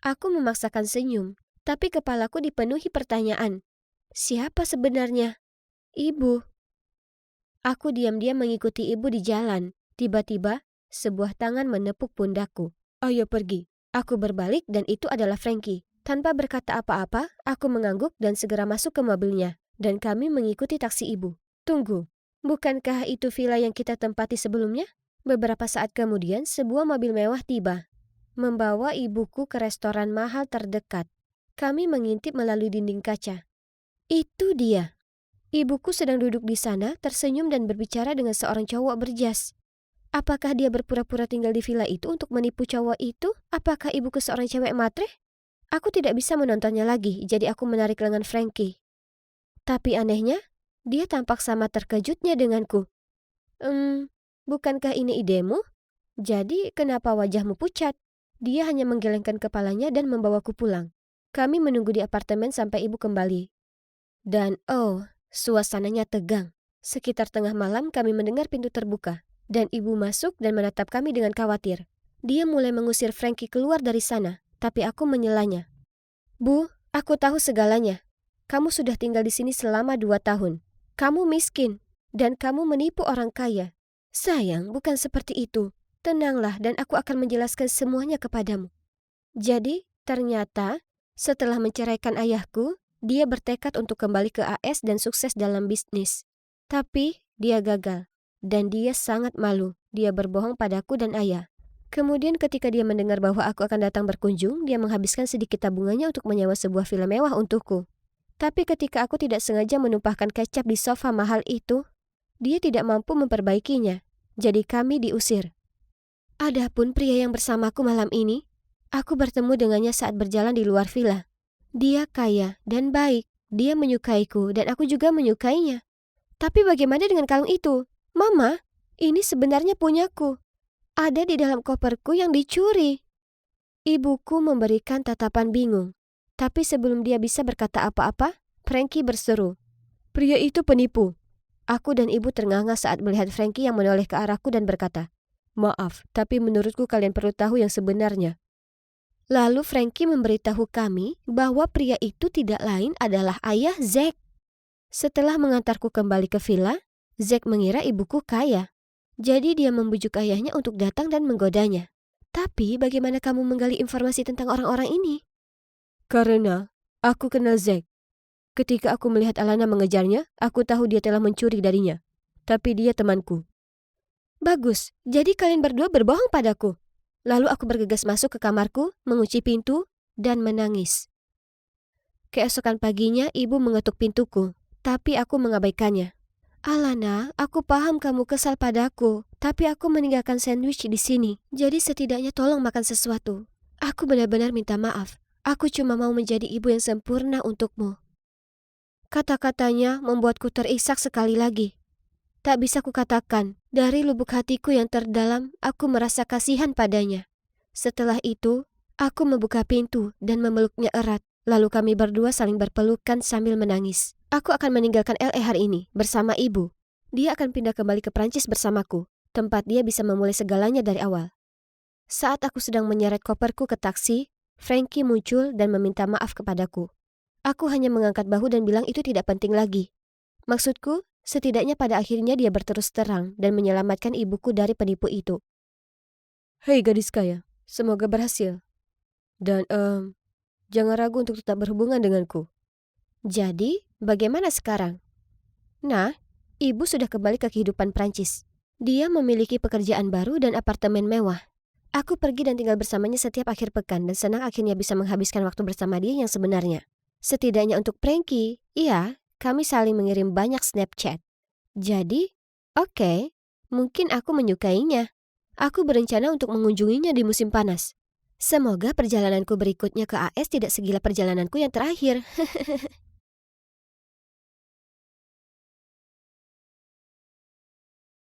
Aku memaksakan senyum, tapi kepalaku dipenuhi pertanyaan. Siapa sebenarnya? Ibu. Aku diam-diam mengikuti ibu di jalan. Tiba-tiba, sebuah tangan menepuk pundakku. Ayo pergi. Aku berbalik dan itu adalah Frankie. Tanpa berkata apa-apa, aku mengangguk dan segera masuk ke mobilnya. Dan kami mengikuti taksi ibu. Tunggu, bukankah itu villa yang kita tempati sebelumnya? Beberapa saat kemudian, sebuah mobil mewah tiba, membawa ibuku ke restoran mahal terdekat. Kami mengintip melalui dinding kaca. Itu dia. Ibuku sedang duduk di sana, tersenyum dan berbicara dengan seorang cowok berjas. Apakah dia berpura-pura tinggal di villa itu untuk menipu cowok itu? Apakah ibuku seorang cewek matre? Aku tidak bisa menontonnya lagi, jadi aku menarik lengan Frankie. Tapi anehnya, dia tampak sama terkejutnya denganku. Bukankah ini idemu? Jadi kenapa wajahmu pucat? Dia hanya menggelengkan kepalanya dan membawaku pulang. Kami menunggu di apartemen sampai ibu kembali. Dan suasananya tegang. Sekitar tengah malam kami mendengar pintu terbuka. Dan ibu masuk dan menatap kami dengan khawatir. Dia mulai mengusir Frankie keluar dari sana, tapi aku menyelanya. Bu, aku tahu segalanya. Kamu sudah tinggal di sini selama 2 tahun. Kamu miskin, dan kamu menipu orang kaya. Sayang, bukan seperti itu. Tenanglah dan aku akan menjelaskan semuanya kepadamu. Jadi, ternyata, setelah menceraikan ayahku, Dia bertekad untuk kembali ke AS dan sukses dalam bisnis. Tapi dia gagal. Dan dia sangat malu. Dia berbohong padaku dan ayah. Kemudian ketika dia mendengar bahwa aku akan datang berkunjung, dia menghabiskan sedikit tabungannya untuk menyewa sebuah villa mewah untukku. Tapi ketika aku tidak sengaja menumpahkan kecap di sofa mahal itu, dia tidak mampu memperbaikinya. Jadi kami diusir. Adapun pria yang bersamaku malam ini, aku bertemu dengannya saat berjalan di luar villa. Dia kaya dan baik. Dia menyukaiku dan aku juga menyukainya. Tapi bagaimana dengan kalung itu? Mama, ini sebenarnya punyaku. Ada di dalam koperku yang dicuri. Ibuku memberikan tatapan bingung. Tapi sebelum dia bisa berkata apa-apa, Frankie berseru. Pria itu penipu. Aku dan ibu ternganga saat melihat Frankie yang menoleh ke arahku dan berkata, maaf, tapi menurutku kalian perlu tahu yang sebenarnya. Lalu Frankie memberitahu kami bahwa pria itu tidak lain adalah ayah Zack. Setelah mengantarku kembali ke villa, Zack mengira ibuku kaya. Jadi dia membujuk ayahnya untuk datang dan menggodanya. Tapi bagaimana kamu menggali informasi tentang orang-orang ini? Karena aku kenal Zack. Ketika aku melihat Alana mengejarnya, aku tahu dia telah mencuri darinya. Tapi dia temanku. Bagus, jadi kalian berdua berbohong padaku. Lalu aku bergegas masuk ke kamarku, mengunci pintu, dan menangis. Keesokan paginya ibu mengetuk pintuku, tapi aku mengabaikannya. Alana, aku paham kamu kesal padaku, tapi aku meninggalkan sandwich di sini. Jadi setidaknya tolong makan sesuatu. Aku benar-benar minta maaf. Aku cuma mau menjadi ibu yang sempurna untukmu. Kata-katanya membuatku terisak sekali lagi. Tak bisa kukatakan, dari lubuk hatiku yang terdalam, aku merasa kasihan padanya. Setelah itu, aku membuka pintu dan memeluknya erat. Lalu kami berdua saling berpelukan sambil menangis. Aku akan meninggalkan LA hari ini bersama ibu. Dia akan pindah kembali ke Prancis bersamaku, tempat dia bisa memulai segalanya dari awal. Saat aku sedang menyeret koperku ke taksi, Frankie muncul dan meminta maaf kepadaku. Aku hanya mengangkat bahu dan bilang itu tidak penting lagi. Maksudku, setidaknya pada akhirnya dia berterus terang dan menyelamatkan ibuku dari penipu itu. Hei gadis kaya, semoga berhasil. Dan jangan ragu untuk tetap berhubungan denganku. Jadi, bagaimana sekarang? Nah, ibu sudah kembali ke kehidupan Prancis. Dia memiliki pekerjaan baru dan apartemen mewah. Aku pergi dan tinggal bersamanya setiap akhir pekan dan senang akhirnya bisa menghabiskan waktu bersama dia yang sebenarnya. Setidaknya untuk Frankie, iya, kami saling mengirim banyak Snapchat. Jadi, oke, mungkin aku menyukainya. Aku berencana untuk mengunjunginya di musim panas. Semoga perjalananku berikutnya ke AS tidak segila perjalananku yang terakhir.